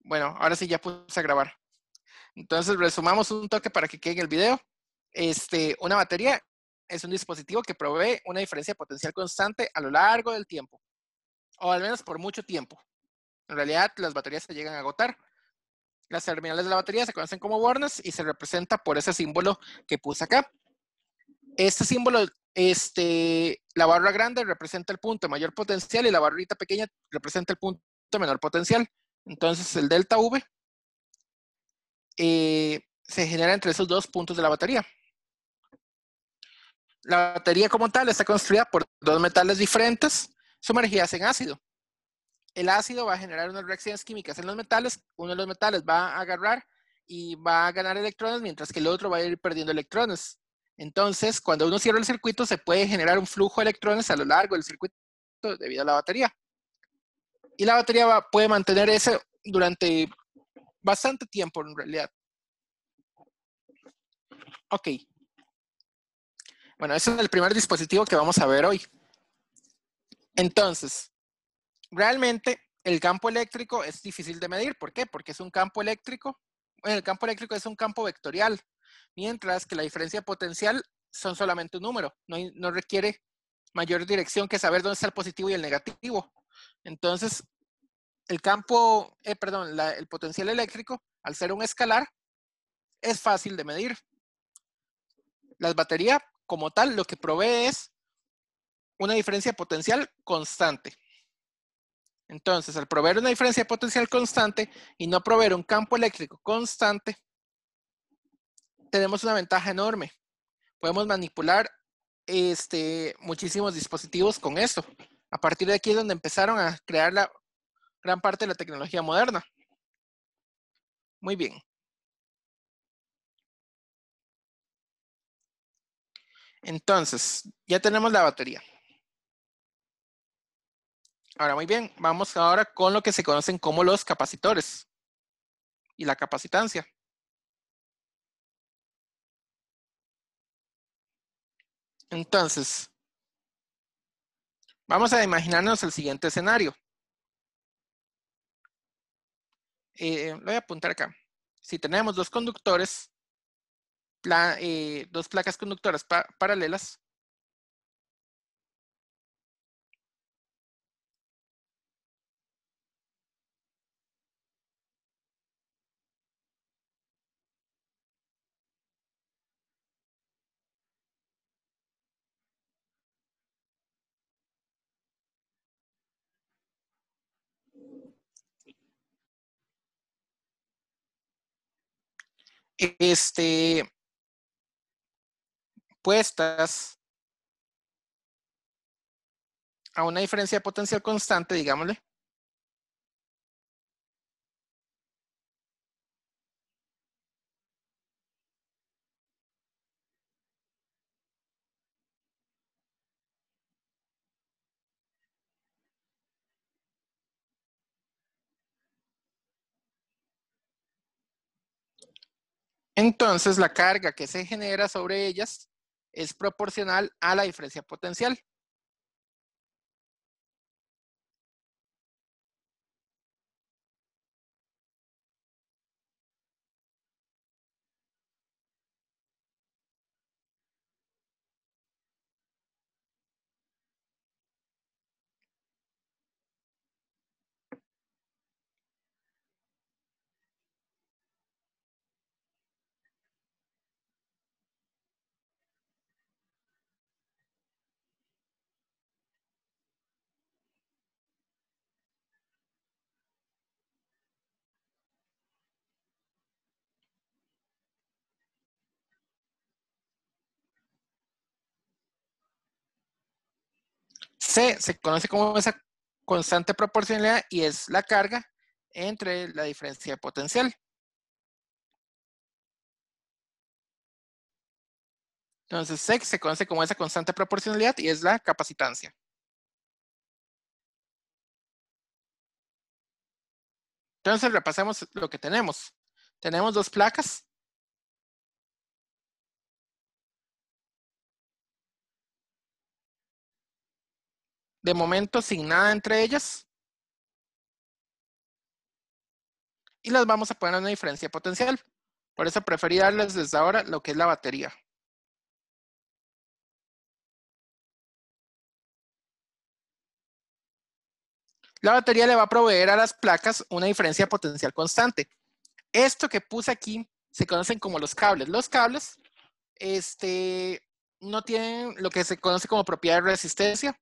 Bueno, ahora sí ya puse a grabar. Entonces, resumamos un toque para que quede en el video. Una batería es un dispositivo que provee una diferencia potencial constante a lo largo del tiempo, o al menos por mucho tiempo. En realidad, las baterías se llegan a agotar. Las terminales de la batería se conocen como bornes y se representa por ese símbolo que puse acá. Este símbolo, la barra grande representa el punto de mayor potencial y la barrita pequeña representa el punto de menor potencial. Entonces, el delta V se genera entre esos dos puntos de la batería. La batería como tal está construida por dos metales diferentes sumergidas en ácido. El ácido va a generar unas reacciones químicas en los metales. Uno de los metales va a agarrar y va a ganar electrones, mientras que el otro va a ir perdiendo electrones. Entonces, cuando uno cierra el circuito, se puede generar un flujo de electrones a lo largo del circuito debido a la batería. Y la batería puede mantener eso durante bastante tiempo en realidad. Ok. Bueno, ese es el primer dispositivo que vamos a ver hoy. Entonces, realmente el campo eléctrico es difícil de medir. ¿Por qué? Porque es un campo eléctrico. Bueno, el campo eléctrico es un campo vectorial, mientras que la diferencia potencial son solamente un número. No requiere mayor dirección que saber dónde está el positivo y el negativo. Entonces, el potencial eléctrico, al ser un escalar, es fácil de medir. Las baterías, como tal, lo que provee es una diferencia potencial constante. Entonces, al proveer una diferencia potencial constante y no proveer un campo eléctrico constante, tenemos una ventaja enorme. Podemos manipular muchísimos dispositivos con esto. A partir de aquí es donde empezaron a crear la gran parte de la tecnología moderna. Muy bien. Entonces, ya tenemos la batería. Ahora, muy bien, vamos ahora con lo que se conocen como los capacitores y la capacitancia. Entonces, vamos a imaginarnos el siguiente escenario. Lo voy a apuntar acá. Si tenemos dos conductores, dos placas conductoras paralelas, puestas a una diferencia potencial constante, digámosle. Entonces, la carga que se genera sobre ellas es proporcional a la diferencia potencial. C se conoce como esa constante proporcionalidad y es la carga entre la diferencia potencial. Entonces, C se conoce como esa constante proporcionalidad y es la capacitancia. Entonces, repasemos lo que tenemos. Tenemos dos placas. De momento, sin nada entre ellas. y las vamos a poner en una diferencia potencial. Por eso preferí darles desde ahora lo que es la batería. La batería le va a proveer a las placas una diferencia potencial constante. Esto que puse aquí se conocen como los cables. Los cables no tienen lo que se conoce como propiedad de resistencia.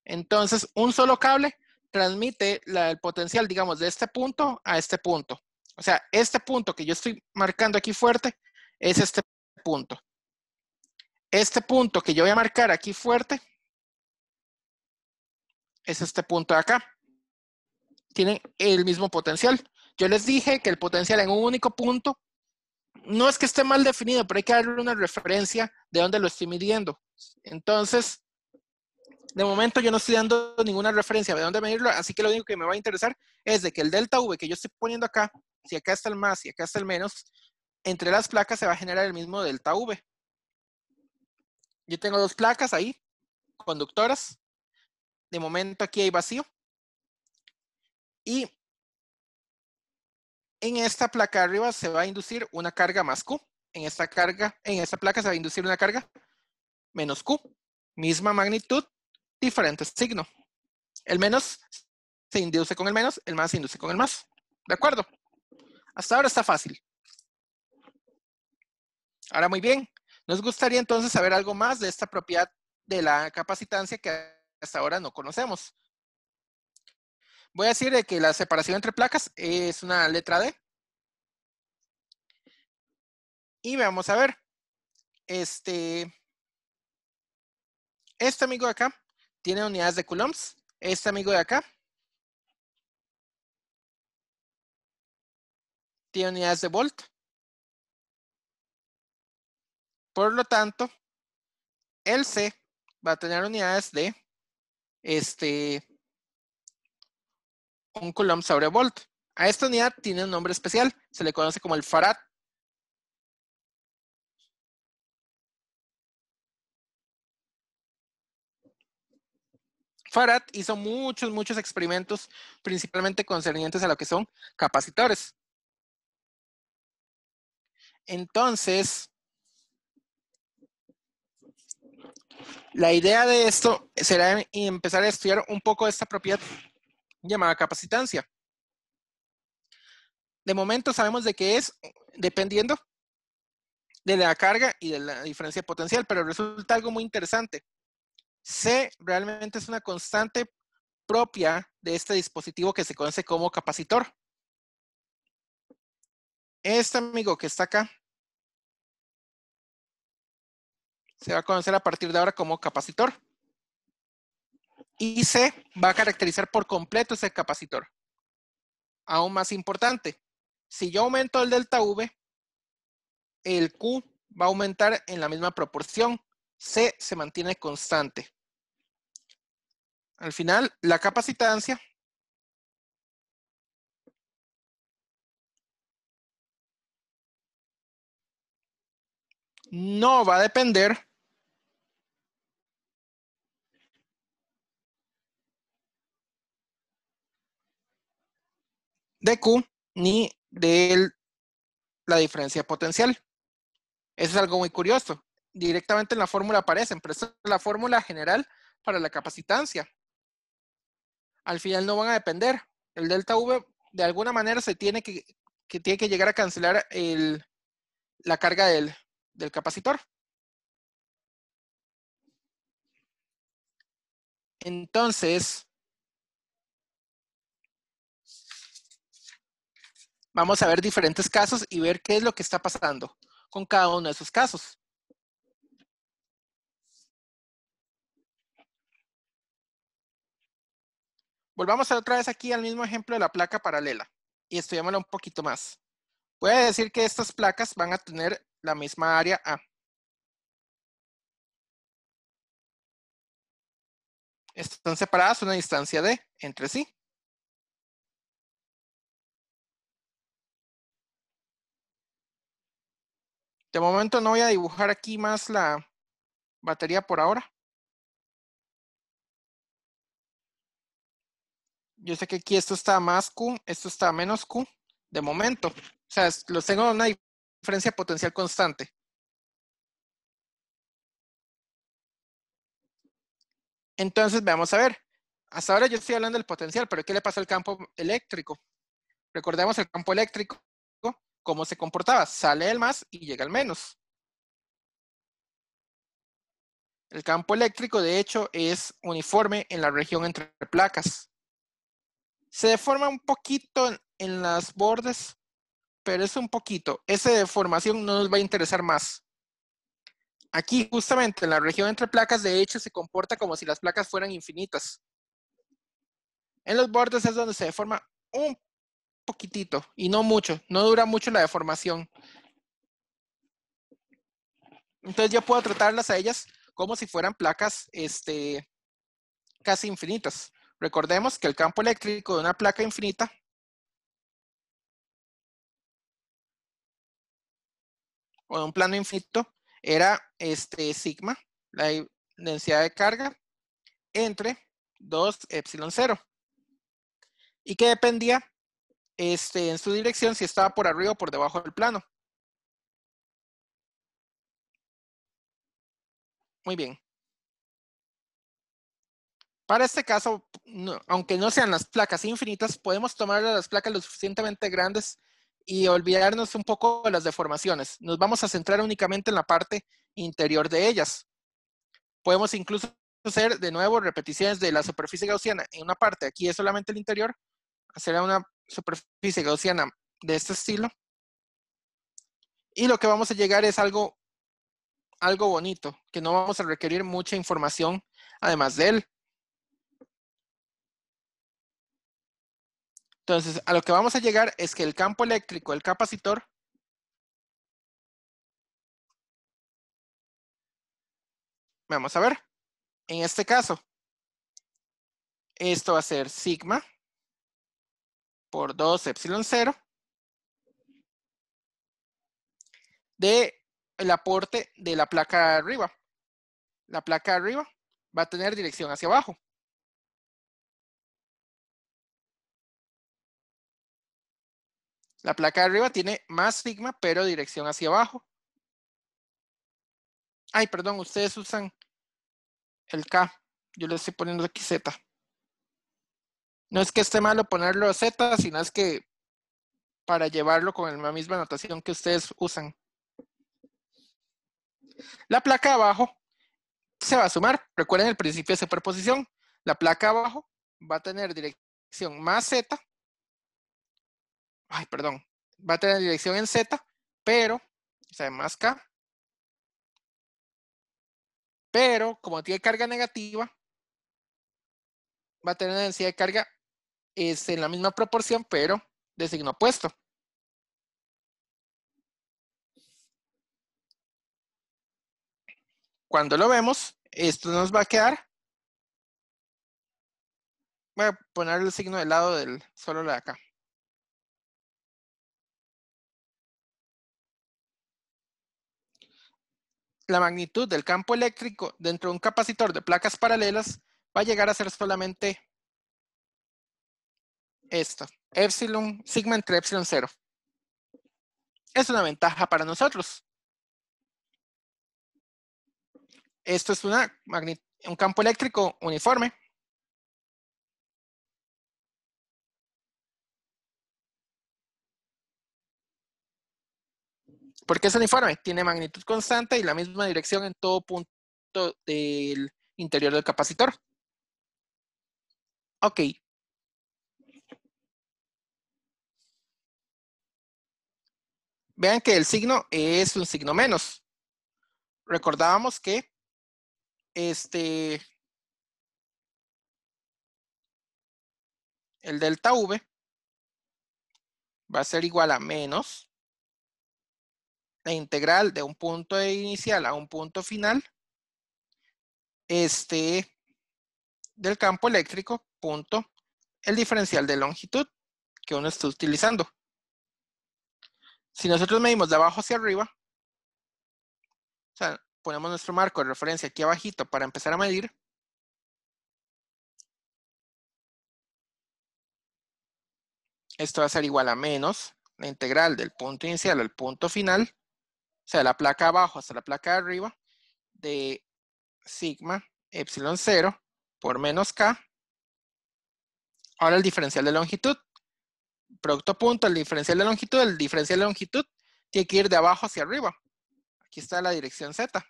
Entonces, un solo cable transmite el potencial, digamos, de este punto a este punto. O sea, este punto que yo estoy marcando aquí fuerte es este punto. Este punto que yo voy a marcar aquí fuerte es este punto de acá. Tienen el mismo potencial. Yo les dije que el potencial en un único punto no es que esté mal definido, pero hay que darle una referencia de dónde lo estoy midiendo. Entonces, de momento yo no estoy dando ninguna referencia de dónde medirlo, así que lo único que me va a interesar es de que el delta V que yo estoy poniendo acá, si acá está el más y acá está el menos, entre las placas se va a generar el mismo delta V. Yo tengo dos placas ahí, conductoras. De momento aquí hay vacío. Y en esta placa arriba se va a inducir una carga más Q. En esta placa se va a inducir una carga menos Q. Misma magnitud, diferente signo. El menos se induce con el menos, el más se induce con el más. ¿De acuerdo? Hasta ahora está fácil. Ahora muy bien. Nos gustaría entonces saber algo más de esta propiedad de la capacitancia que hasta ahora no conocemos. Voy a decir que la separación entre placas es una letra D. Y vamos a ver. Este amigo de acá tiene unidades de coulombs. Este amigo de acá tiene unidades de volt. Por lo tanto, el C va a tener unidades de un coulomb sobre volt. A esta unidad tiene un nombre especial. Se le conoce como el farad. Farad hizo muchos experimentos, principalmente concernientes a lo que son capacitores. Entonces, la idea de esto será empezar a estudiar un poco esta propiedad llamada capacitancia. De momento sabemos de qué es, dependiendo de la carga y de la diferencia potencial, pero resulta algo muy interesante. C realmente es una constante propia de este dispositivo que se conoce como capacitor. Este amigo que está acá se va a conocer a partir de ahora como capacitor. Y C va a caracterizar por completo ese capacitor. Aún más importante, si yo aumento el delta V, el Q va a aumentar en la misma proporción. C se mantiene constante. Al final, la capacitancia no va a depender de Q ni de la diferencia potencial. Eso es algo muy curioso. Directamente en la fórmula aparecen, pero esta es la fórmula general para la capacitancia. Al final no van a depender. El delta V de alguna manera se tiene que llegar a cancelar la carga del capacitor. Entonces, vamos a ver diferentes casos y ver qué es lo que está pasando con cada uno de esos casos. Volvamos otra vez aquí al mismo ejemplo de la placa paralela y estudiémosla un poquito más. Voy a decir que estas placas van a tener la misma área A. Están separadas una distancia D entre sí. De momento no voy a dibujar aquí más la batería por ahora. Yo sé que aquí esto está más Q, esto está menos Q. de momento. O sea, los tengo en una diferencia potencial constante. Entonces, vamos a ver. Hasta ahora yo estoy hablando del potencial, pero ¿qué le pasa al campo eléctrico? Recordemos el campo eléctrico, cómo se comportaba. Sale el más y llega el menos. El campo eléctrico, de hecho, es uniforme en la región entre placas. Se deforma un poquito en las bordes, pero es un poquito. Esa deformación no nos va a interesar más. Aquí, justamente en la región entre placas, de hecho, se comporta como si las placas fueran infinitas. En los bordes es donde se deforma un poquitito y no mucho, no dura mucho la deformación. Entonces yo puedo tratarlas a ellas como si fueran placas casi infinitas. Recordemos que el campo eléctrico de una placa infinita o de un plano infinito era sigma, la densidad de carga, entre 2 epsilon 0. Y que dependía en su dirección si estaba por arriba o por debajo del plano. Muy bien. Para este caso, aunque no sean las placas infinitas, podemos tomar las placas lo suficientemente grandes y olvidarnos un poco de las deformaciones. Nos vamos a centrar únicamente en la parte interior de ellas. Podemos incluso hacer de nuevo repeticiones de la superficie gaussiana en una parte. Aquí es solamente el interior. Hacer una superficie gaussiana de este estilo. Y lo que vamos a llegar es algo bonito, que no vamos a requerir mucha información además de él. Entonces, a lo que vamos a llegar es que el campo eléctrico del capacitor vamos a ver. En este caso, esto va a ser sigma por 2 epsilon 0 de el aporte de la placa de arriba. La placa de arriba va a tener dirección hacia abajo. La placa de arriba tiene más sigma, pero dirección hacia abajo. Ay, perdón, ustedes usan el K. Yo le estoy poniendo aquí Z. No es que esté malo ponerlo Z, sino es que para llevarlo con la misma notación que ustedes usan. La placa de abajo se va a sumar. Recuerden el principio de superposición. La placa de abajo va a tener dirección más Z. Ay, perdón. Va a tener dirección en Z, pero, o sea, más K. Pero, como tiene carga negativa, va a tener una densidad de carga en la misma proporción, pero de signo opuesto. Cuando lo vemos, esto nos va a quedar. Voy a poner el signo del lado del solo de acá. La magnitud del campo eléctrico dentro de un capacitor de placas paralelas va a llegar a ser solamente esto, epsilon, sigma entre epsilon 0. Es una ventaja para nosotros. Esto es un campo eléctrico uniforme. ¿Por qué es uniforme? Tiene magnitud constante y la misma dirección en todo punto del interior del capacitor. Ok. Vean que el signo es un signo menos. Recordábamos que el delta V va a ser igual a menos la integral de un punto inicial a un punto final del campo eléctrico punto el diferencial de longitud que uno está utilizando. Si nosotros medimos de abajo hacia arriba, o sea, ponemos nuestro marco de referencia aquí abajito para empezar a medir, esto va a ser igual a menos la integral del punto inicial al punto final, o sea, la placa abajo hasta la placa de arriba, de sigma epsilon 0 por menos k. Ahora el diferencial de longitud. Producto punto, el diferencial de longitud tiene que ir de abajo hacia arriba. Aquí está la dirección z.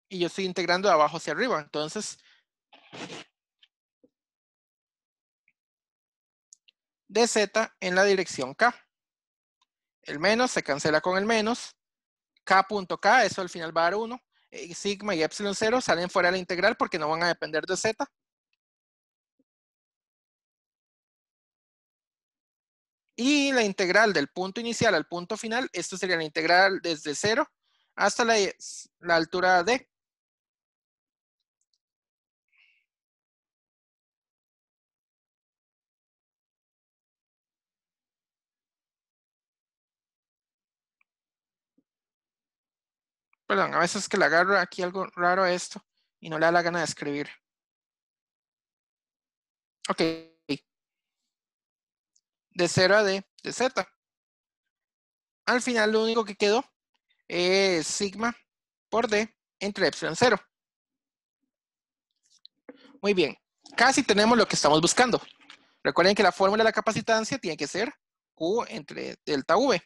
Y yo estoy integrando de abajo hacia arriba. Entonces, dz en la dirección k. El menos se cancela con el menos. K.K, eso al final va a dar 1. Sigma y epsilon 0 salen fuera de la integral porque no van a depender de z. Y la integral del punto inicial al punto final, esto sería la integral desde 0 hasta la altura d. Perdón, a veces que le agarro aquí algo raro a esto y no le da la gana de escribir. Ok. De 0 a d de z. Al final lo único que quedó es sigma por d entre epsilon 0. Muy bien. Casi tenemos lo que estamos buscando. Recuerden que la fórmula de la capacitancia tiene que ser Q entre delta V.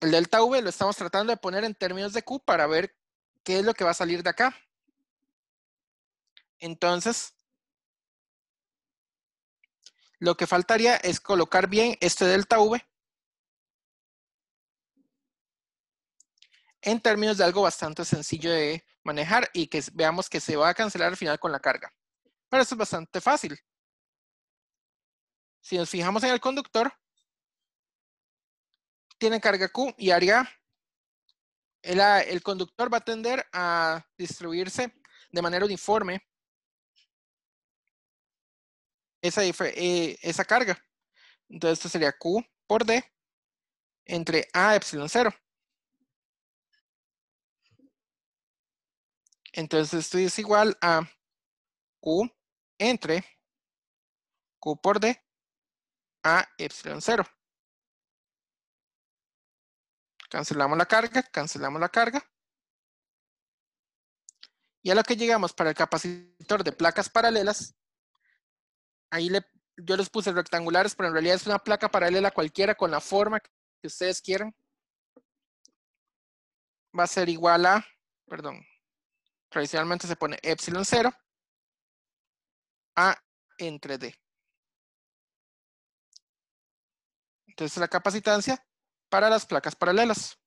El delta V lo estamos tratando de poner en términos de Q para ver qué es lo que va a salir de acá. Entonces, lo que faltaría es colocar bien este delta V en términos de algo bastante sencillo de manejar y que veamos que se va a cancelar al final con la carga. Pero eso es bastante fácil. Si nos fijamos en el conductor, tiene carga Q y área. El conductor va a tender a distribuirse de manera uniforme esa carga. Entonces esto sería Q por D entre A epsilon 0. Entonces esto es igual a Q entre Q por D a epsilon 0. Cancelamos la carga. Y a lo que llegamos para el capacitor de placas paralelas, ahí yo les puse rectangulares, pero en realidad es una placa paralela cualquiera con la forma que ustedes quieran. Va a ser igual a, perdón, tradicionalmente se pone epsilon 0 a entre D. Entonces la capacitancia para las placas paralelas.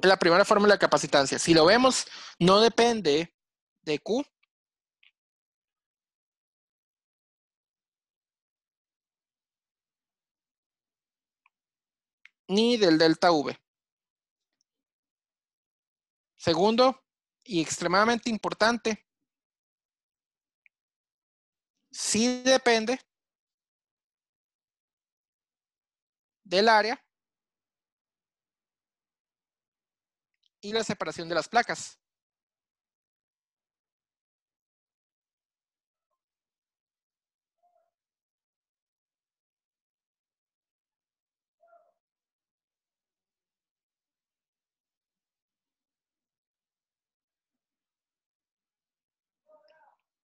La primera fórmula de capacitancia. Si lo vemos, no depende de Q. Ni del delta V. Segundo, y extremadamente importante, sí depende del área y la separación de las placas.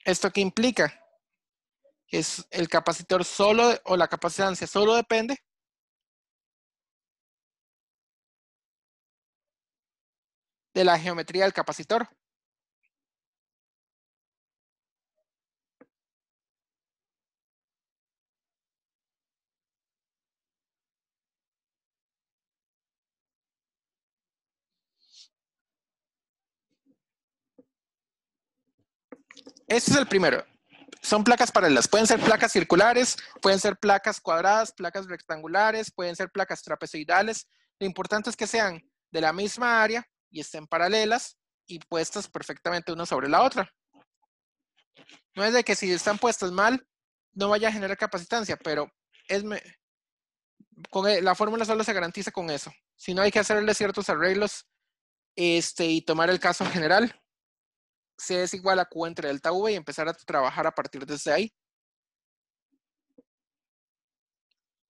¿Esto qué implica? Es el capacitor solo, o la capacitancia solo depende de la geometría del capacitor. Este es el primero. Son placas paralelas. Pueden ser placas circulares, pueden ser placas cuadradas, placas rectangulares, pueden ser placas trapezoidales. Lo importante es que sean de la misma área y estén paralelas y puestas perfectamente una sobre la otra. No es de que si están puestas mal, no vaya a generar capacitancia, pero la fórmula solo se garantiza con eso. Si no, hay que hacerle ciertos arreglos y tomar el caso general. C es igual a Q entre delta V y empezar a trabajar a partir de ahí.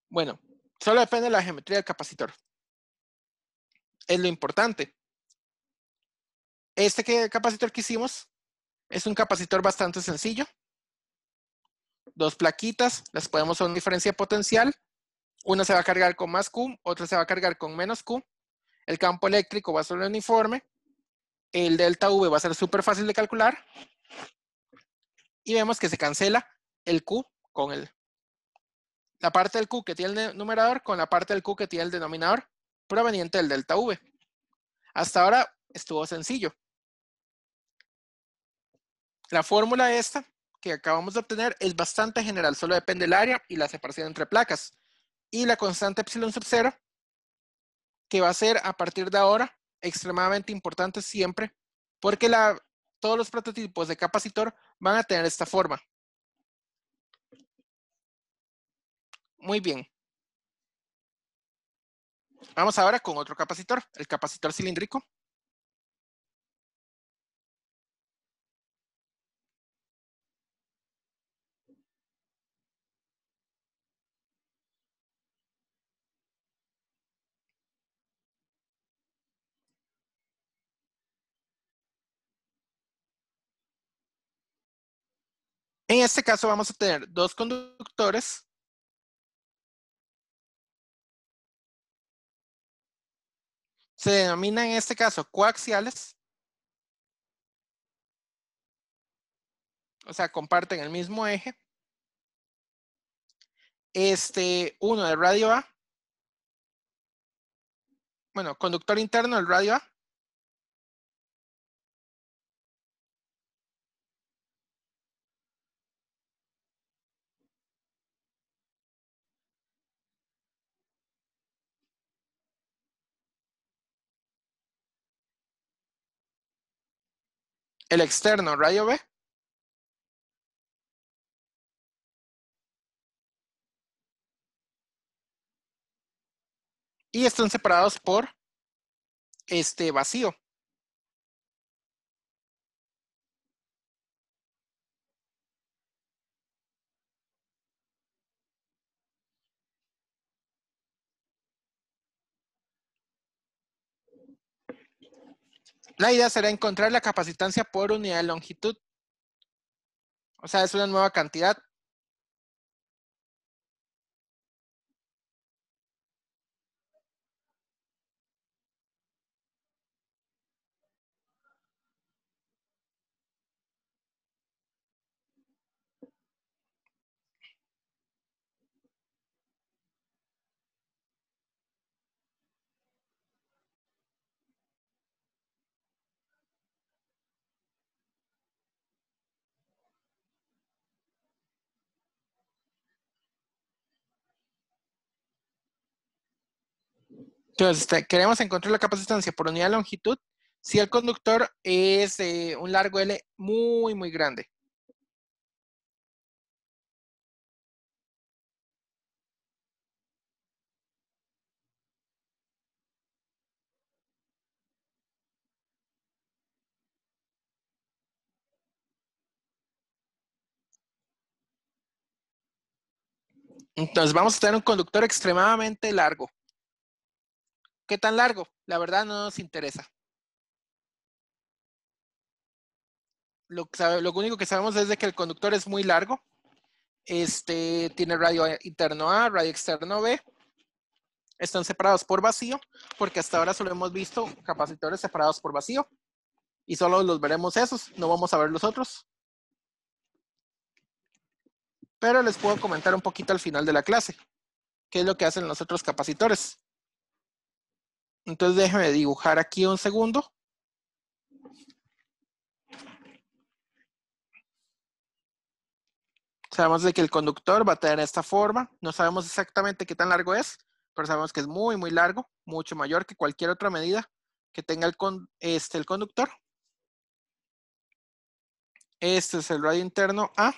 Bueno, solo depende de la geometría del capacitor. Es lo importante. Capacitor que hicimos es un capacitor bastante sencillo. Dos plaquitas, las podemos hacer una diferencia potencial. Una se va a cargar con más Q, otra se va a cargar con menos Q. El campo eléctrico va a ser uniforme. El delta V va a ser súper fácil de calcular. Y vemos que se cancela el Q con la parte del Q que tiene el numerador con la parte del Q que tiene el denominador proveniente del delta V. Hasta ahora estuvo sencillo. La fórmula esta que acabamos de obtener es bastante general, solo depende del área y la separación entre placas. Y la constante epsilon sub 0, que va a ser a partir de ahora extremadamente importante siempre, porque todos los prototipos de capacitor van a tener esta forma. Muy bien. Vamos ahora con otro capacitor, el capacitor cilíndrico. En este caso vamos a tener dos conductores. Se denominan en este caso coaxiales. O sea, comparten el mismo eje. Uno del radio A. Bueno, conductor interno del radio A. El externo radio B. Y están separados por vacío. La idea será encontrar la capacitancia por unidad de longitud. O sea, es una nueva cantidad. Entonces, queremos encontrar la capacitancia por unidad de longitud si el conductor es un largo L muy, muy grande. Entonces, vamos a tener un conductor extremadamente largo. ¿Qué tan largo? La verdad no nos interesa. Lo único que sabemos es de que el conductor es muy largo. Tiene radio interno A, radio externo B. Están separados por vacío, porque hasta ahora solo hemos visto capacitores separados por vacío. Y solo los veremos esos, no vamos a ver los otros. Pero les puedo comentar un poquito al final de la clase, qué es lo que hacen los otros capacitores. Entonces déjenme dibujar aquí un segundo. Sabemos de que el conductor va a tener esta forma. No sabemos exactamente qué tan largo es, pero sabemos que es muy, muy largo, mucho mayor que cualquier otra medida que tenga el conductor. Este es el radio interno A.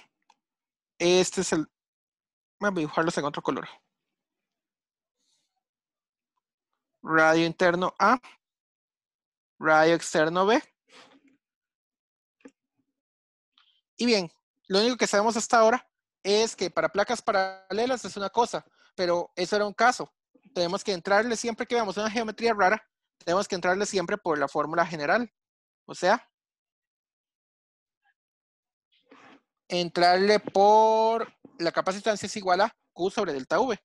Este es el... Voy a dibujarlos en otro color. radio interno A, radio externo B. Y bien, lo único que sabemos hasta ahora es que para placas paralelas es una cosa, pero eso era un caso. Tenemos que entrarle siempre que veamos una geometría rara, tenemos que entrarle siempre por la fórmula general. O sea, entrarle por la capacitancia es igual a Q sobre delta V.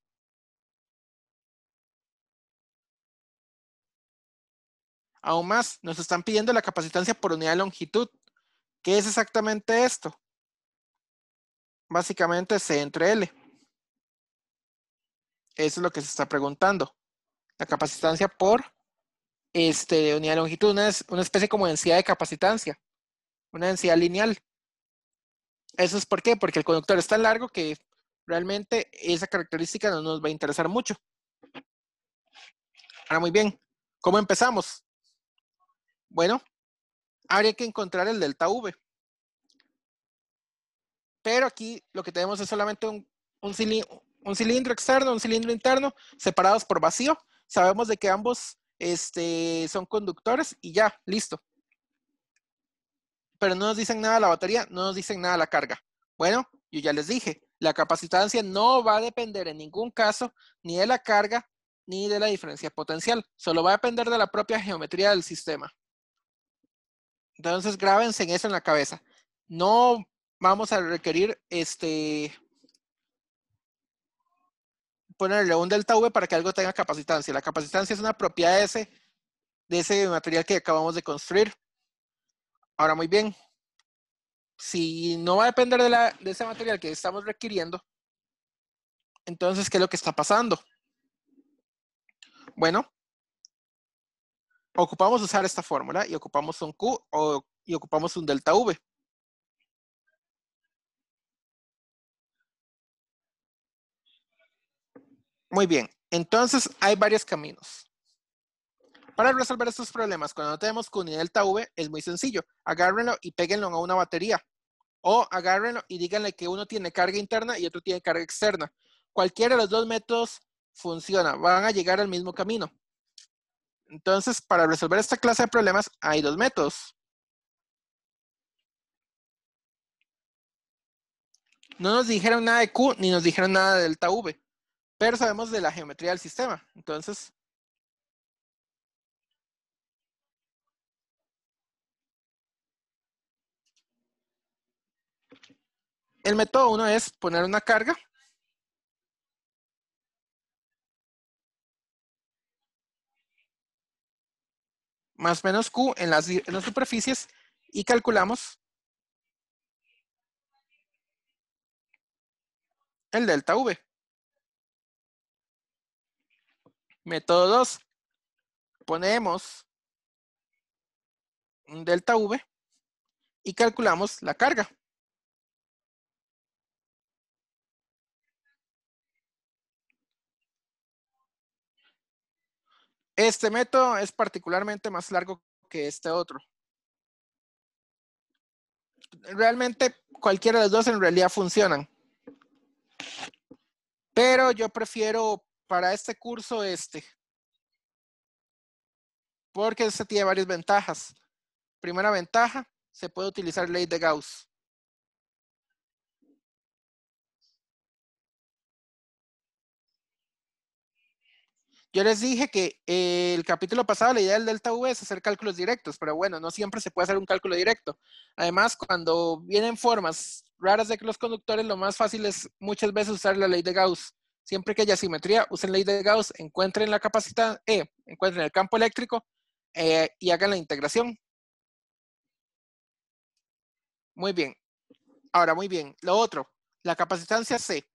Aún más, nos están pidiendo la capacitancia por unidad de longitud. ¿Qué es exactamente esto? Básicamente C entre L. Eso es lo que se está preguntando. La capacitancia por unidad de longitud, una especie como densidad de capacitancia, una densidad lineal. ¿Eso es por qué? Porque el conductor es tan largo que realmente esa característica no nos va a interesar mucho. Ahora muy bien, ¿cómo empezamos? Bueno, habría que encontrar el delta V. Pero aquí lo que tenemos es solamente un cilindro externo, un cilindro interno, separados por vacío. Sabemos de que ambos son conductores y ya, listo. Pero no nos dicen nada la batería, no nos dicen nada la carga. Bueno, yo ya les dije, la capacitancia no va a depender en ningún caso ni de la carga ni de la diferencia potencial, solo va a depender de la propia geometría del sistema. Entonces grábense en eso en la cabeza. No vamos a requerir ponerle un delta V para que algo tenga capacitancia. La capacitancia es una propiedad de ese material que acabamos de construir. Ahora muy bien, si no va a depender de ese material que estamos requiriendo, entonces, ¿qué es lo que está pasando? Bueno, ocupamos usar esta fórmula y ocupamos un Q y ocupamos un delta V. Muy bien, entonces hay varios caminos. Para resolver estos problemas, cuando no tenemos Q ni delta V, es muy sencillo. Agárrenlo y péguenlo a una batería. O agárrenlo y díganle que uno tiene carga interna y otro tiene carga externa. Cualquiera de los dos métodos funciona, van a llegar al mismo camino. Entonces, para resolver esta clase de problemas, hay dos métodos. No nos dijeron nada de Q ni nos dijeron nada de delta V, pero sabemos de la geometría del sistema. Entonces, el método 1 es poner una carga más menos Q en las superficies y calculamos el delta V. Método 2, ponemos un delta V y calculamos la carga. Este método es particularmente más largo que este otro. Realmente cualquiera de los dos en realidad funcionan. Pero yo prefiero para este curso porque este tiene varias ventajas. Primera ventaja, se puede utilizar ley de Gauss. Yo les dije que el capítulo pasado la idea del delta V es hacer cálculos directos, pero bueno, no siempre se puede hacer un cálculo directo. Además, cuando vienen formas raras de que los conductores, lo más fácil es muchas veces usar la ley de Gauss. Siempre que haya simetría, usen ley de Gauss, encuentren la capacidad, encuentren el campo eléctrico y hagan la integración. Muy bien. Ahora, muy bien. Lo otro, la capacitancia C.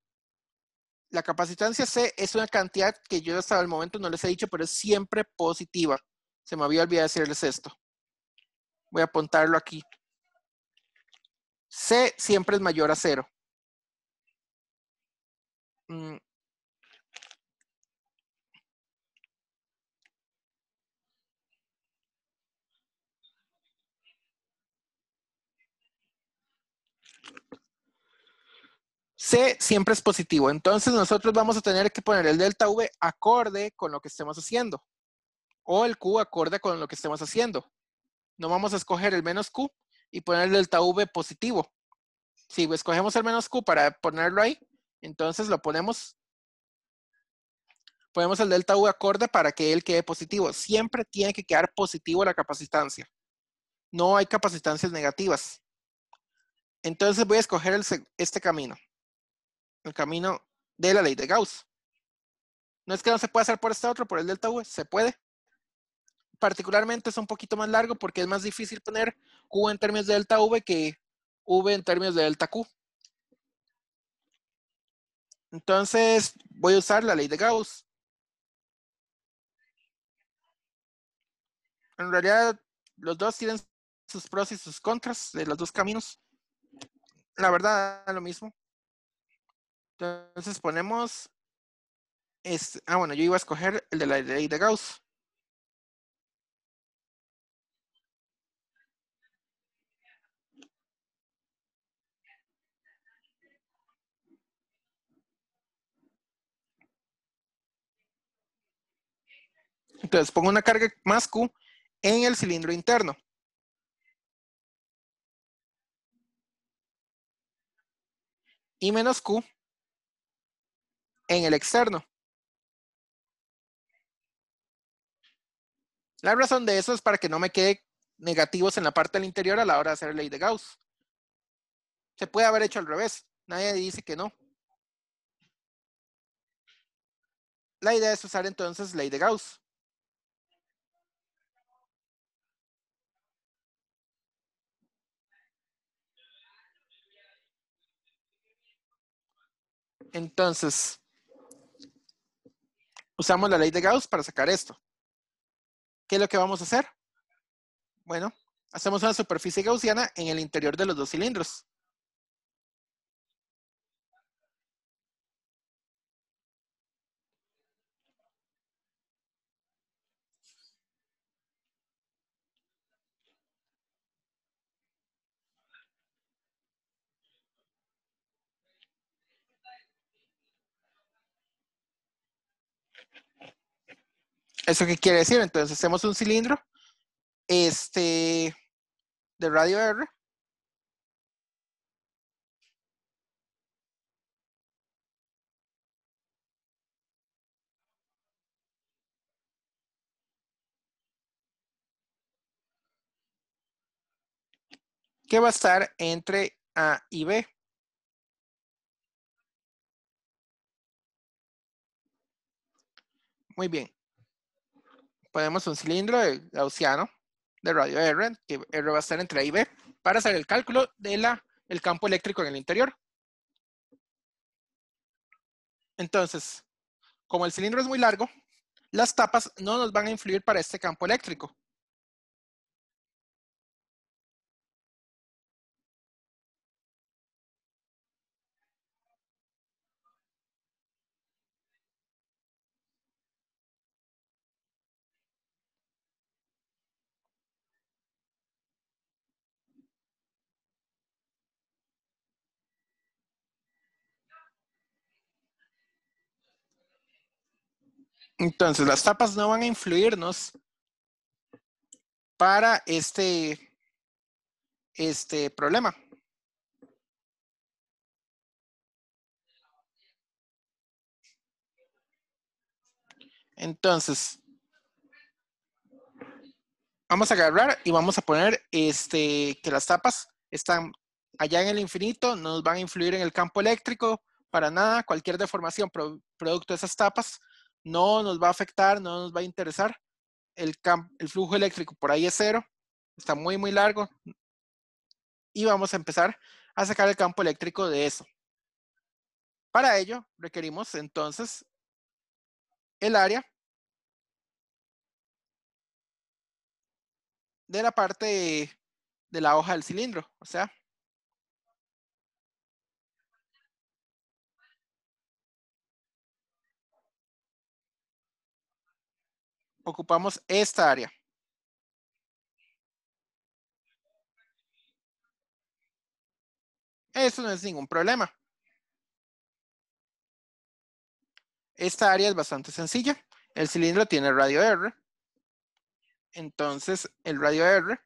La capacitancia C es una cantidad que yo hasta el momento no les he dicho, pero es siempre positiva. Se me había olvidado decirles esto. Voy a apuntarlo aquí. C siempre es mayor a 0. C siempre es positivo. Entonces nosotros vamos a tener que poner el delta V acorde con lo que estemos haciendo. o el Q acorde con lo que estemos haciendo. No vamos a escoger el menos Q y poner el delta V positivo. Si escogemos el menos Q para ponerlo ahí, entonces lo ponemos el delta V acorde para que él quede positivo. Siempre tiene que quedar positivo la capacitancia. No hay capacitancias negativas. Entonces voy a escoger este camino. El camino de la ley de Gauss. No es que no se pueda hacer por este otro, por el delta V, se puede. Particularmente es un poquito más largo porque es más difícil poner Q en términos de delta V que V en términos de delta Q. Entonces voy a usar la ley de Gauss. En realidad los dos tienen sus pros y sus contras de los dos caminos. La verdad, lo mismo. Entonces ponemos bueno, yo iba a escoger el de la ley de Gauss. Entonces pongo una carga más Q en el cilindro interno. Y menos Q en el externo. La razón de eso es para que no me quede negativos en la parte del interior a la hora de hacer ley de Gauss. Se puede haber hecho al revés. Nadie dice que no. La idea es usar entonces ley de Gauss. Entonces, usamos la ley de Gauss para sacar esto. ¿Qué es lo que vamos a hacer? Bueno, hacemos una superficie gaussiana en el interior de los dos cilindros. ¿Eso qué quiere decir? Entonces hacemos un cilindro de radio R. Que va a estar entre A y B. Muy bien. Ponemos un cilindro gaussiano de radio R, que R va a estar entre A y B, para hacer el cálculo del campo eléctrico en el interior. Entonces, como el cilindro es muy largo, las tapas no nos van a influir para este campo eléctrico. Entonces, las tapas no van a influirnos para este problema. Entonces, vamos a agarrar y vamos a poner que las tapas están allá en el infinito, no nos van a influir en el campo eléctrico para nada. Cualquier deformación producto de esas tapas no nos va a afectar, no nos va a interesar. El flujo eléctrico por ahí es cero, está muy, muy largo. Y vamos a empezar a sacar el campo eléctrico de eso. Para ello, requerimos entonces el área de la parte de la hoja del cilindro. O sea, ocupamos esta área. Eso no es ningún problema. Esta área es bastante sencilla. El cilindro tiene radio R. Entonces, el radio R,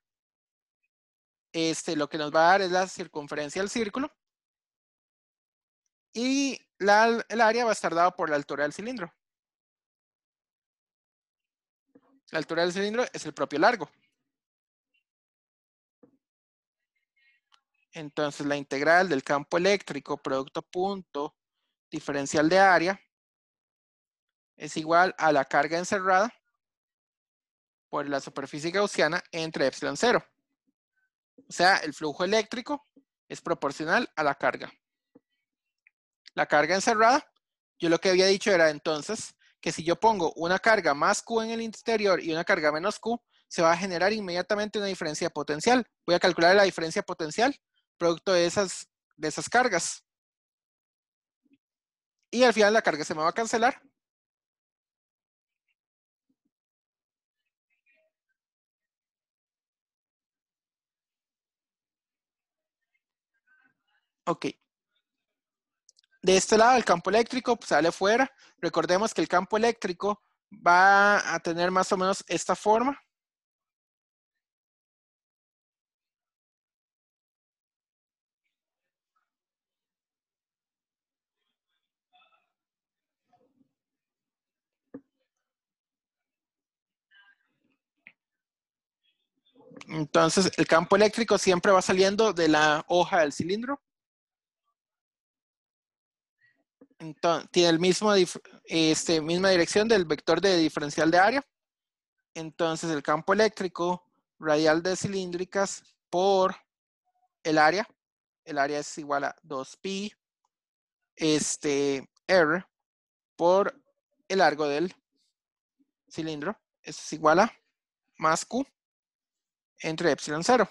lo que nos va a dar es la circunferencia del círculo. Y el área va a estar dado por la altura del cilindro. La altura del cilindro es el propio largo. Entonces, la integral del campo eléctrico producto punto diferencial de área es igual a la carga encerrada por la superficie gaussiana entre epsilon 0. O sea, el flujo eléctrico es proporcional a la carga. La carga encerrada, yo lo que había dicho era entonces que si yo pongo una carga más Q en el interior y una carga menos Q, se va a generar inmediatamente una diferencia potencial. Voy a calcular la diferencia potencial producto de esas cargas. Y al final la carga se me va a cancelar. Ok. De este lado, el campo eléctrico sale fuera. Recordemos que el campo eléctrico va a tener más o menos esta forma. Entonces, el campo eléctrico siempre va saliendo de la hoja del cilindro. Entonces, tiene el misma dirección del vector de diferencial de área. Entonces, el campo eléctrico radial de cilíndricas por el área es igual a 2pi R por el largo del cilindro. Eso es igual a más Q entre epsilon 0.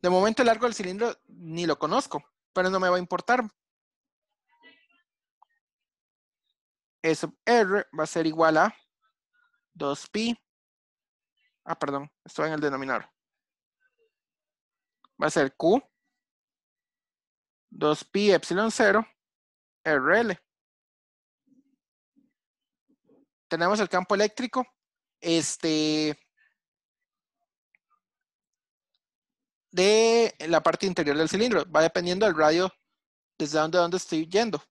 De momento el largo del cilindro ni lo conozco, pero no me va a importar. Eso R va a ser igual a 2pi. Perdón, estoy en el denominador. Va a ser Q 2pi epsilon 0 RL. Tenemos el campo eléctrico. De la parte interior del cilindro. Va dependiendo del radio desde donde estoy yendo.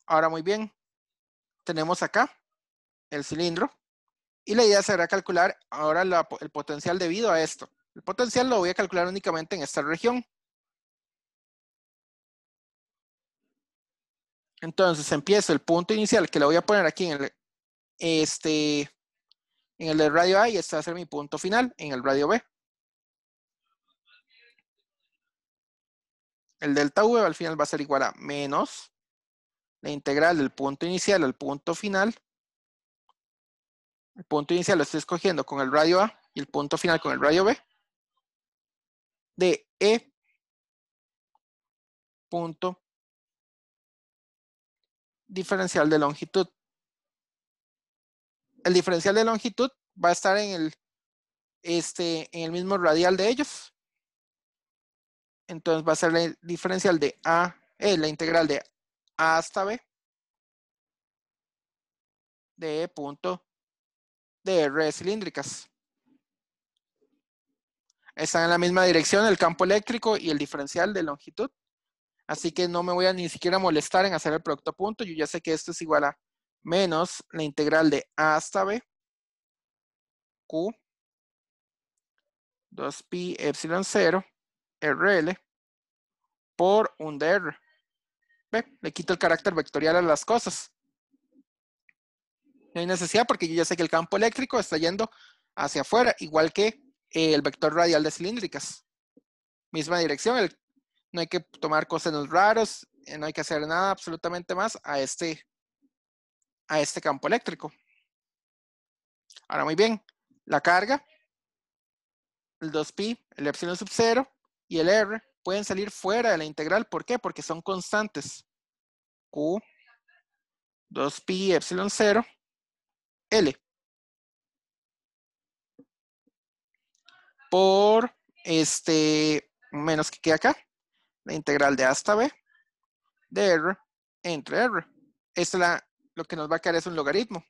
Ahora muy bien. Tenemos acá el cilindro. Y la idea será calcular ahora el potencial debido a esto. El potencial lo voy a calcular únicamente en esta región. Entonces empiezo el punto inicial que lo voy a poner aquí en el del radio A y este va a ser mi punto final en el radio B. El delta V al final va a ser igual a menos la integral del punto inicial al punto final. El punto inicial lo estoy escogiendo con el radio A y el punto final con el radio B. De E punto diferencial de longitud. El diferencial de longitud va a estar en el mismo radial de ellos. Entonces va a ser la diferencial de la integral de A hasta B de E punto de R cilíndricas. Están en la misma dirección el campo eléctrico y el diferencial de longitud. Así que no me voy a ni siquiera molestar en hacer el producto punto. Yo ya sé que esto es igual a menos la integral de A hasta B Q 2pi epsilon 0 RL por un dr. ¿Ve? Le quito el carácter vectorial a las cosas. No hay necesidad porque yo ya sé que el campo eléctrico está yendo hacia afuera, igual que el vector radial de cilíndricas. Misma dirección, no hay que tomar cosenos raros, no hay que hacer nada absolutamente más a este campo eléctrico. Ahora muy bien, la carga, el 2pi, el epsilon sub 0 y el R pueden salir fuera de la integral. ¿Por qué? Porque son constantes. Q 2pi epsilon 0 L por menos que queda acá, la integral de A hasta B de R entre R. Esto lo que nos va a quedar es un logaritmo.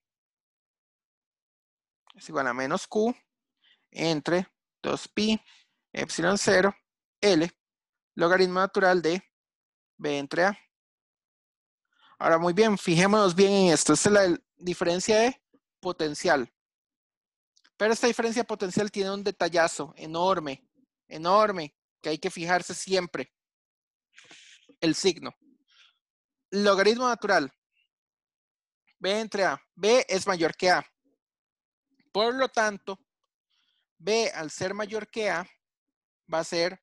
es igual a menos Q entre 2pi epsilon 0 L logaritmo natural de B entre A. Ahora, muy bien, fijémonos bien en esto. Esta es la diferencia de potencial. Pero esta diferencia potencial tiene un detallazo enorme, enorme, que hay que fijarse siempre. El signo. Logaritmo natural. B entre A. B es mayor que A. Por lo tanto, B al ser mayor que A va a ser,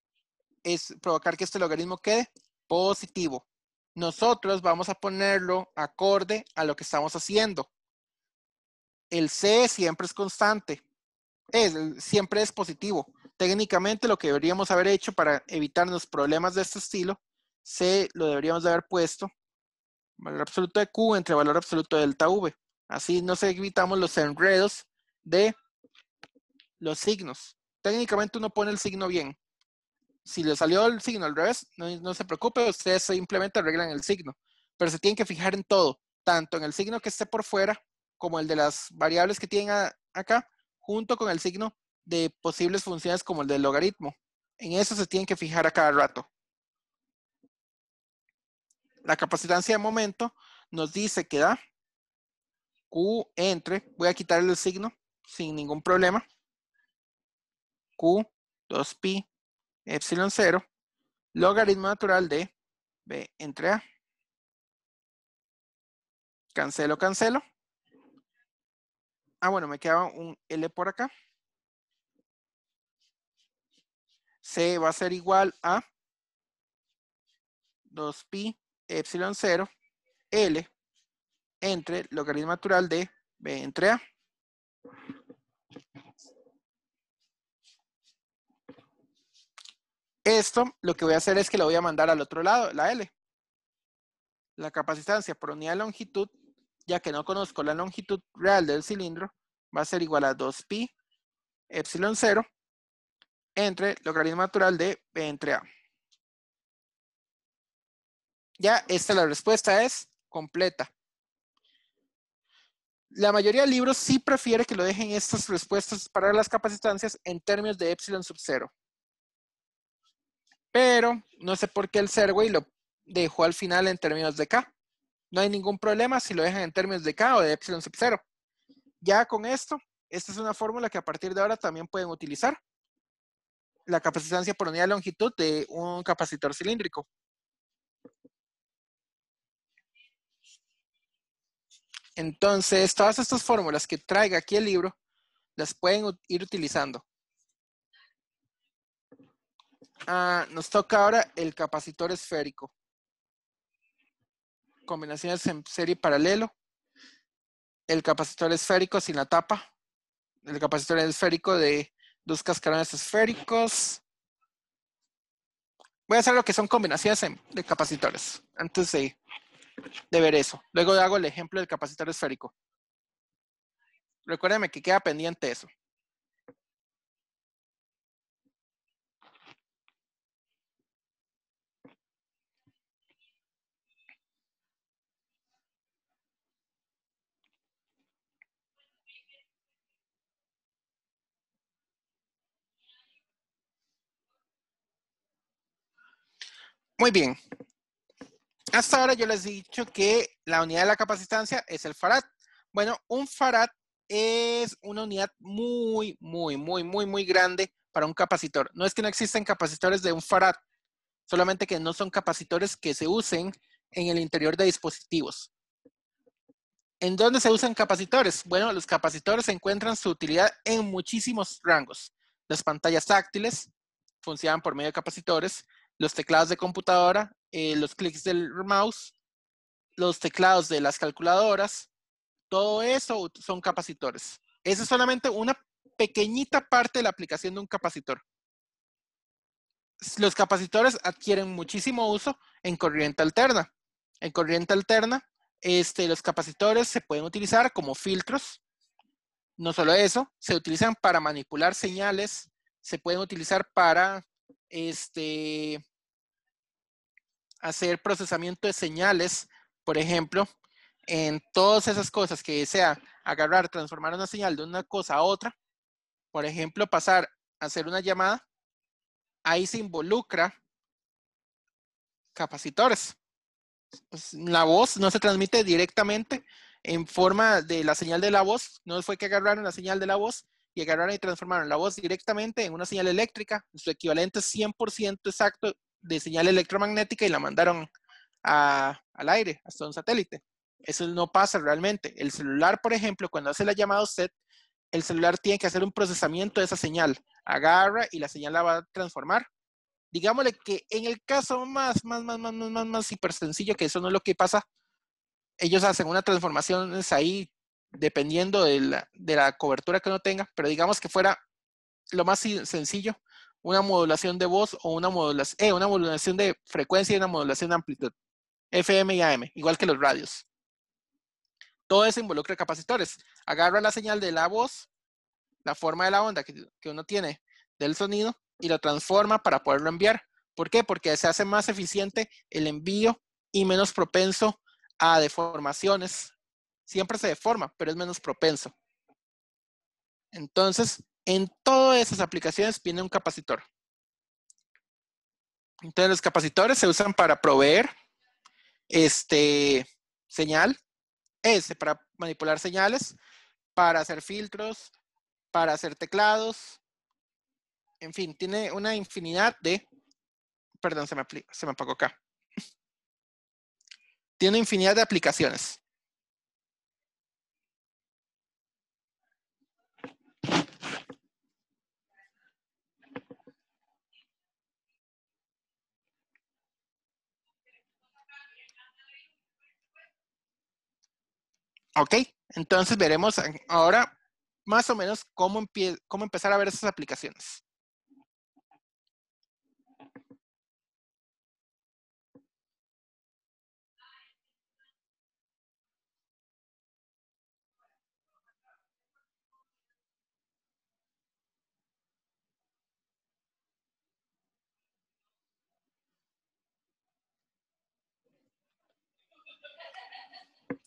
es provocar que este logaritmo quede positivo. Nosotros vamos a ponerlo acorde a lo que estamos haciendo. El C siempre es constante. Siempre es positivo. Técnicamente lo que deberíamos haber hecho para evitarnos problemas de este estilo, C lo deberíamos de haber puesto valor absoluto de Q entre valor absoluto de delta V. Así nos evitamos los enredos de los signos. Técnicamente uno pone el signo bien. Si le salió el signo al revés, no se preocupe, ustedes simplemente arreglan el signo. Pero se tienen que fijar en todo, tanto en el signo que esté por fuera, como el de las variables que tienen acá, junto con el signo de posibles funciones como el del logaritmo. En eso se tienen que fijar a cada rato. La capacitancia de momento nos dice que da Q entre, voy a quitarle el signo sin ningún problema, Q 2pi epsilon 0 logaritmo natural de B entre A. Cancelo, cancelo. Bueno, me queda un L por acá. C va a ser igual a 2pi epsilon 0 L entre logaritmo natural de B entre A. Esto lo que voy a hacer es que lo voy a mandar al otro lado, la L. La capacitancia por unidad de longitud, ya que no conozco la longitud real del cilindro, va a ser igual a 2pi epsilon 0 entre logaritmo natural de B entre A. Ya la respuesta es completa. La mayoría de libros sí prefiere que lo dejen estas respuestas para las capacitancias en términos de epsilon sub 0. Pero no sé por qué el Serway lo dejó al final en términos de K. No hay ningún problema si lo dejan en términos de K o de epsilon sub 0. Ya con esto, esta es una fórmula que a partir de ahora también pueden utilizar. La capacitancia por unidad de longitud de un capacitor cilíndrico. Entonces, todas estas fórmulas que traiga aquí el libro, las pueden ir utilizando. Nos toca ahora el capacitor esférico. Combinaciones en serie paralelo. El capacitor esférico sin la tapa. El capacitor esférico de 2 cascarones esféricos. Voy a hacer lo que son combinaciones de capacitores antes de ver eso. Luego hago el ejemplo del capacitor esférico. Recuérdenme que queda pendiente eso. Muy bien. Hasta ahora yo les he dicho que la unidad de la capacitancia es el farad. Bueno, un farad es una unidad muy grande para un capacitor. No es que no existen capacitores de un farad, solamente que no son capacitores que se usen en el interior de dispositivos. ¿En dónde se usan capacitores? Bueno, los capacitores encuentran su utilidad en muchísimos rangos. Las pantallas táctiles funcionan por medio de capacitores, los teclados de computadora, los clics del mouse, los teclados de las calculadoras, todo eso son capacitores. Esa es solamente una pequeñita parte de la aplicación de un capacitor. Los capacitores adquieren muchísimo uso en corriente alterna. En corriente alterna, los capacitores se pueden utilizar como filtros. No solo eso, se utilizan para manipular señales, se pueden utilizar para hacer procesamiento de señales, por ejemplo, en todas esas cosas que sea agarrar, transformar una señal de una cosa a otra, por ejemplo, pasar a hacer una llamada, ahí se involucra capacitores. Pues, la voz no se transmite directamente en forma de la señal de la voz, no fue que agarraron la señal de la voz y agarraron y transformaron la voz directamente en una señal eléctrica, su equivalente 100% exacto de señal electromagnética y la mandaron al aire, hasta un satélite. Eso no pasa realmente. El celular, por ejemplo, cuando hace la llamada a usted, el celular tiene que hacer un procesamiento de esa señal, agarra y la señal la va a transformar. Digámosle que en el caso más hiper sencillo, que eso no es lo que pasa, ellos hacen una transformación ahí dependiendo de la cobertura que uno tenga, pero digamos que fuera lo más sencillo, una modulación de voz o una modulación de frecuencia y una modulación de amplitud, FM y AM, igual que los radios. Todo eso involucra capacitores. Agarra la señal de la voz, la forma de la onda que uno tiene del sonido y lo transforma para poderlo enviar. ¿Por qué? Porque se hace más eficiente el envío y menos propenso a deformaciones. Siempre se deforma, pero es menos propenso. Entonces, en todas esas aplicaciones viene un capacitor. Entonces, los capacitores se usan para proveer señal, para manipular señales, para hacer filtros, para hacer teclados, en fin, tiene una infinidad de, perdón, se me apagó acá. Tiene infinidad de aplicaciones. Ok, entonces veremos ahora más o menos cómo empezar a ver esas aplicaciones.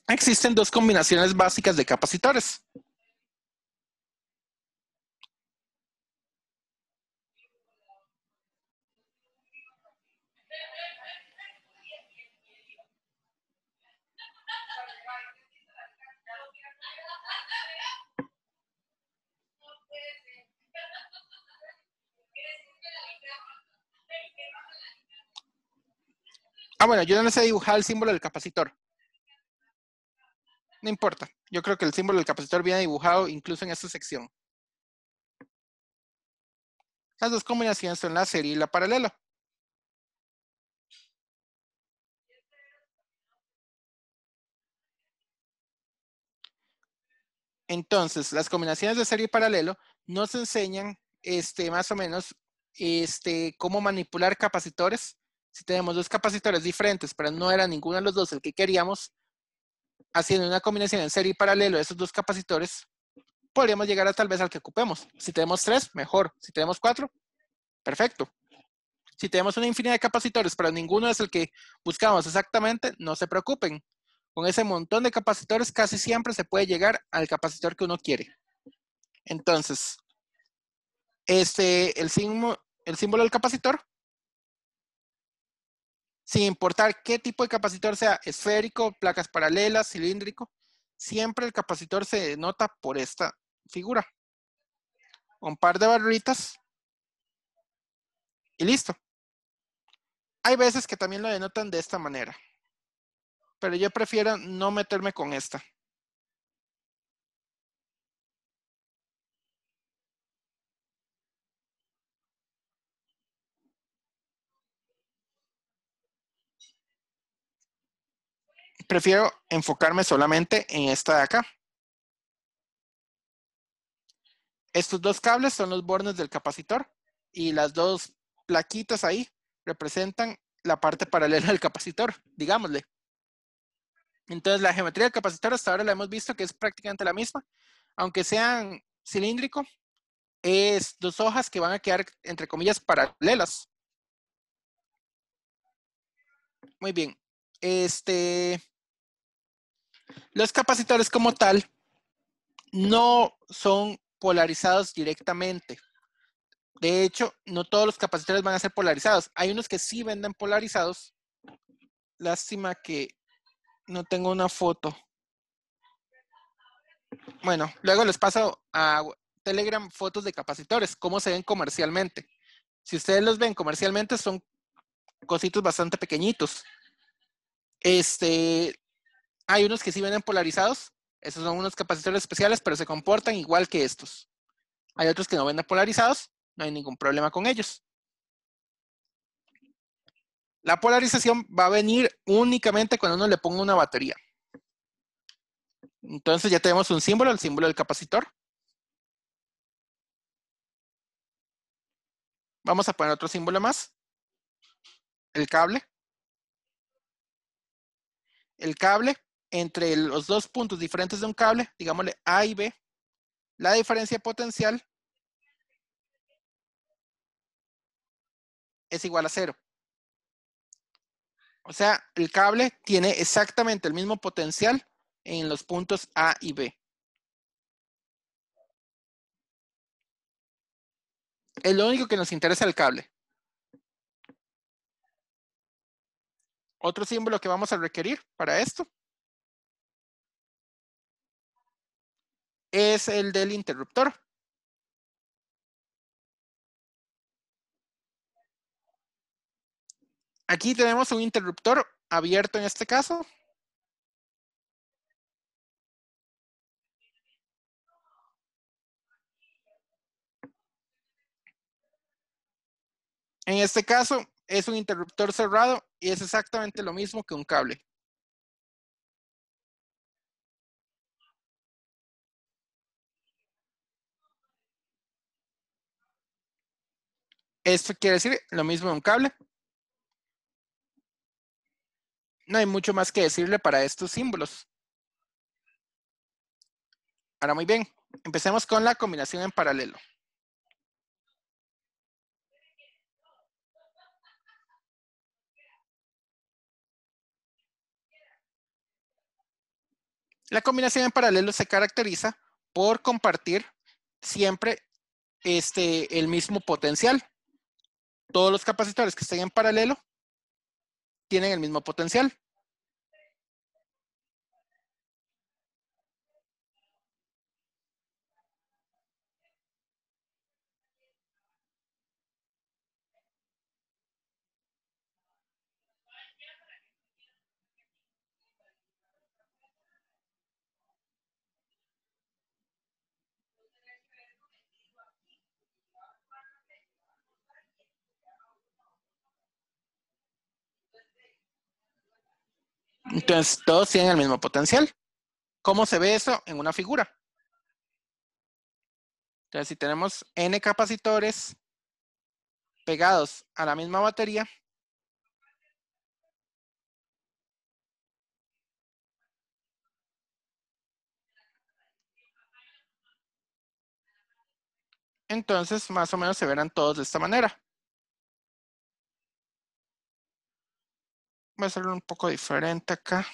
Existen dos combinaciones básicas de capacitores. Bueno, yo no sé dibujar el símbolo del capacitor. No importa. Yo creo que el símbolo del capacitor viene dibujado incluso en esta sección. Las dos combinaciones son la serie y la paralelo. Entonces, las combinaciones de serie y paralelo nos enseñan más o menos cómo manipular capacitores. Si tenemos dos capacitores diferentes, pero no era ninguno de los dos el que queríamos, haciendo una combinación en serie y paralelo de esos dos capacitores, podríamos llegar a tal vez al que ocupemos. Si tenemos 3, mejor. Si tenemos 4, perfecto. Si tenemos una infinidad de capacitores, pero ninguno es el que buscamos exactamente, no se preocupen. Con ese montón de capacitores casi siempre se puede llegar al capacitor que uno quiere. Entonces, el símbolo del capacitor, sin importar qué tipo de capacitor sea, esférico, placas paralelas, cilíndrico, siempre el capacitor se denota por esta figura. Un par de barritas y listo. Hay veces que también lo denotan de esta manera, pero yo prefiero no meterme con esta. Prefiero enfocarme solamente en esta de acá. Estos dos cables son los bornes del capacitor y las dos plaquitas ahí representan la parte paralela del capacitor, digámosle. Entonces, la geometría del capacitor hasta ahora la hemos visto que es prácticamente la misma, aunque sean cilíndrico, es dos hojas que van a quedar, entre comillas, paralelas. Muy bien. Los capacitores como tal no son polarizados directamente. De hecho, no todos los capacitores van a ser polarizados. Hay unos que sí venden polarizados. Lástima que no tengo una foto. Bueno, luego les paso a Telegram fotos de capacitores, cómo se ven comercialmente. Si ustedes los ven comercialmente, son cositos bastante pequeñitos. Hay unos que sí venden polarizados. Esos son unos capacitores especiales, pero se comportan igual que estos. Hay otros que no venden polarizados. No hay ningún problema con ellos. La polarización va a venir únicamente cuando uno le ponga una batería. Entonces ya tenemos un símbolo, el símbolo del capacitor. Vamos a poner otro símbolo más. El cable. El cable entre los dos puntos diferentes de un cable, digámosle A y B, la diferencia potencial es igual a 0. O sea, el cable tiene exactamente el mismo potencial en los puntos A y B. Es lo único que nos interesa el cable. Otro símbolo que vamos a requerir para esto es el del interruptor. Aquí tenemos un interruptor abierto en este caso. En este caso es un interruptor cerrado y es exactamente lo mismo que un cable. Esto quiere decir lo mismo de un cable. No hay mucho más que decirle para estos símbolos. Ahora muy bien, empecemos con la combinación en paralelo. La combinación en paralelo se caracteriza por compartir siempre el mismo potencial. Todos los capacitores que estén en paralelo tienen el mismo potencial. Entonces, todos tienen el mismo potencial. ¿Cómo se ve eso en una figura? Entonces, si tenemos N capacitores pegados a la misma batería, entonces más o menos se verán todos de esta manera. Voy a hacerlo un poco diferente acá.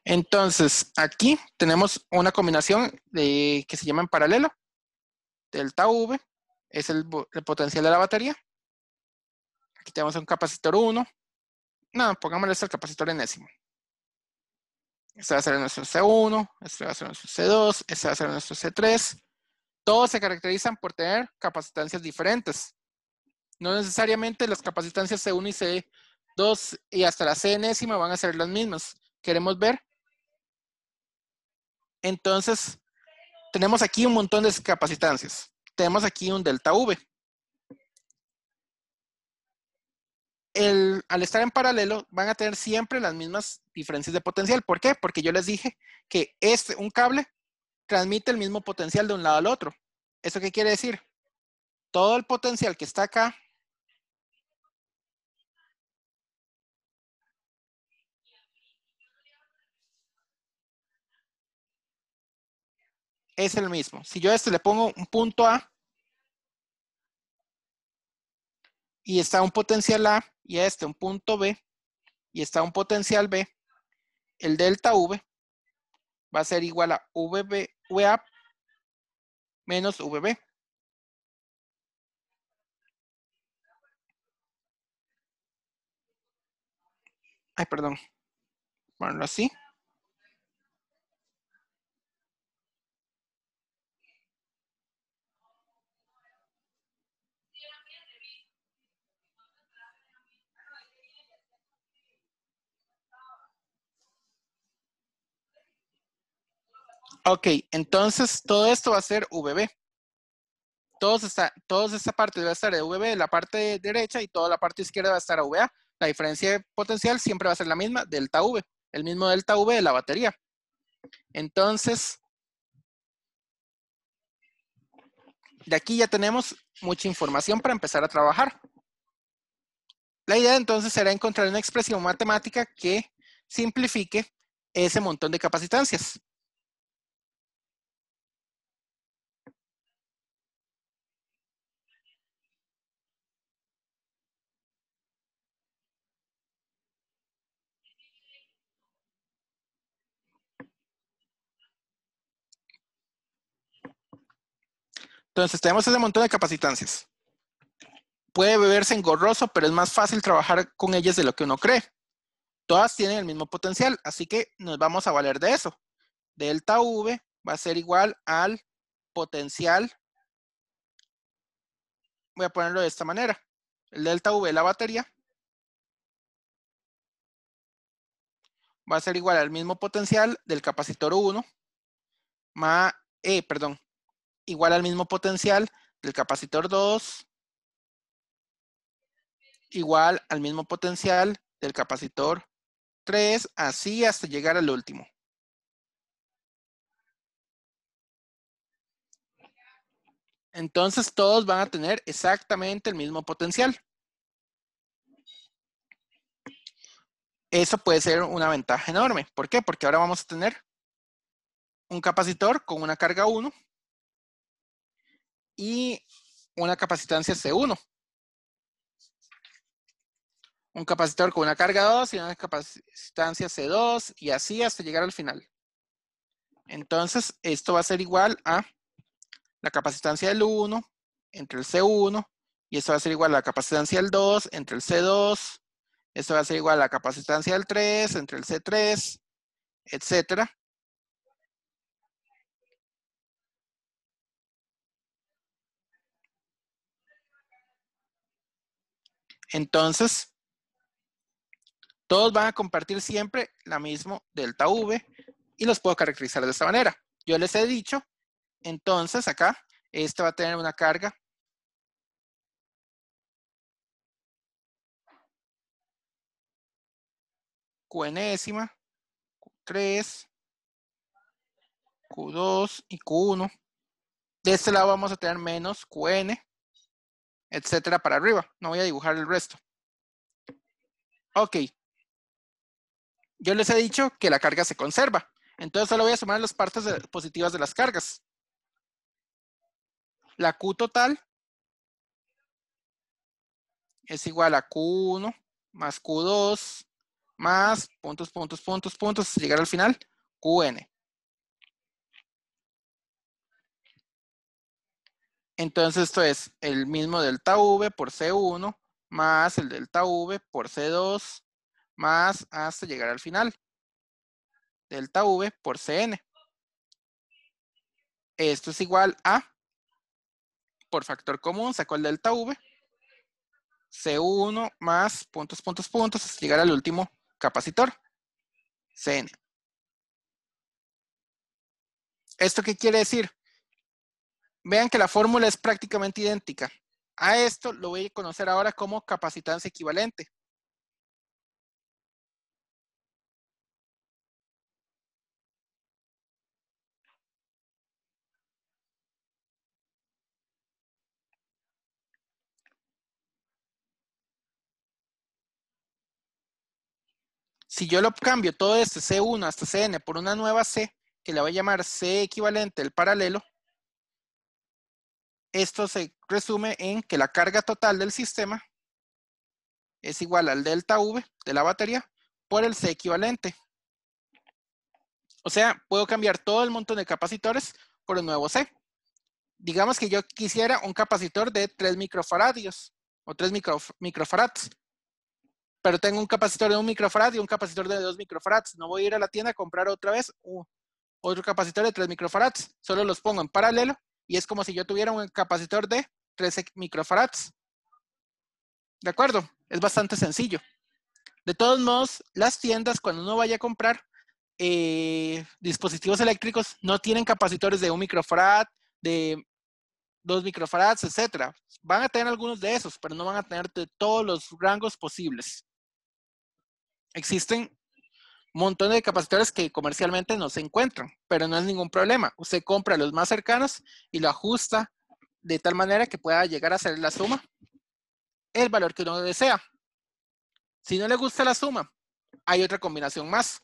Entonces, aquí tenemos una combinación que se llama en paralelo. Delta V es el potencial de la batería. Aquí tenemos un capacitor 1. No, pongámosle este el capacitor enésimo. Este va a ser nuestro C1, este va a ser nuestro C2, este va a ser nuestro C3. Todos se caracterizan por tener capacitancias diferentes. No necesariamente las capacitancias C1 y C2 y hasta la C enésima van a ser las mismas. Queremos ver. Entonces, tenemos aquí un montón de capacitancias. Tenemos aquí un delta V. Al estar en paralelo, van a tener siempre las mismas diferencias de potencial. ¿Por qué? Porque yo les dije que un cable transmite el mismo potencial de un lado al otro. ¿Eso qué quiere decir? Todo el potencial que está acá es el mismo. Si yo a este le pongo un punto A, y está un potencial A y un punto B y está un potencial B, el delta V va a ser igual a VA menos VB. Ay, perdón. Ponerlo así. Ok, entonces todo esto va a ser VB. Toda esta parte va a estar de VB, la parte derecha, y toda la parte izquierda va a estar a VA. La diferencia de potencial siempre va a ser la misma, delta V, el mismo delta V de la batería. Entonces, de aquí ya tenemos mucha información para empezar a trabajar. La idea entonces será encontrar una expresión matemática que simplifique ese montón de capacitancias. Entonces tenemos ese montón de capacitancias. Puede verse engorroso, pero es más fácil trabajar con ellas de lo que uno cree. Todas tienen el mismo potencial, así que nos vamos a valer de eso. Delta V va a ser igual al potencial. Voy a ponerlo de esta manera. El delta V de la batería va a ser igual al mismo potencial del capacitor 1, igual al mismo potencial del capacitor 2, igual al mismo potencial del capacitor 3, así hasta llegar al último. Entonces todos van a tener exactamente el mismo potencial. Eso puede ser una ventaja enorme. ¿Por qué? Porque ahora vamos a tener un capacitor con una carga 1 y una capacitancia C1. Un capacitor con una carga 2 y una capacitancia C2 y así hasta llegar al final. Entonces, esto va a ser igual a la capacitancia del 1 entre el C1 y esto va a ser igual a la capacitancia del 2 entre el C2. Esto va a ser igual a la capacitancia del 3 entre el C3, etcétera. Entonces, todos van a compartir siempre la misma delta V y los puedo caracterizar de esta manera. Yo les he dicho, entonces acá, este va a tener una carga Qnésima, Q3, Q2 y Q1. De este lado vamos a tener menos Qn, etcétera, para arriba. No voy a dibujar el resto. Ok. Yo les he dicho que la carga se conserva. Entonces solo voy a sumar las partes positivas de las cargas. La Q total es igual a Q1 más Q2 más puntos, hasta llegar al final, Qn. Entonces esto es el mismo delta V por C1 más el delta V por C2 más hasta llegar al final. Delta V por Cn. Esto es igual a, por factor común, saco el delta V, C1 más puntos, hasta llegar al último capacitor, Cn. ¿Esto qué quiere decir? Vean que la fórmula es prácticamente idéntica. A esto lo voy a conocer ahora como capacitancia equivalente. Si yo lo cambio todo este C1 hasta Cn por una nueva C, que le voy a llamar C equivalente el paralelo, esto se resume en que la carga total del sistema es igual al delta V de la batería por el C equivalente. O sea, puedo cambiar todo el montón de capacitores por un nuevo C. Digamos que yo quisiera un capacitor de 3 microfaradios o 3 microfarads. Pero tengo un capacitor de 1 microfarad y un capacitor de 2 microfarads. No voy a ir a la tienda a comprar otra vez otro capacitor de 3 microfarads. Solo los pongo en paralelo y es como si yo tuviera un capacitor de 13 microfarads. ¿De acuerdo? Es bastante sencillo. De todos modos, las tiendas, cuando uno vaya a comprar dispositivos eléctricos, no tienen capacitores de 1 microfarad, de 2 microfarads, etc. Van a tener algunos de esos, pero no van a tener de todos los rangos posibles. Existen un montón de capacitores que comercialmente no se encuentran, pero no es ningún problema. Usted compra los más cercanos y lo ajusta de tal manera que pueda llegar a ser la suma el valor que uno desea. Si no le gusta la suma, hay otra combinación más.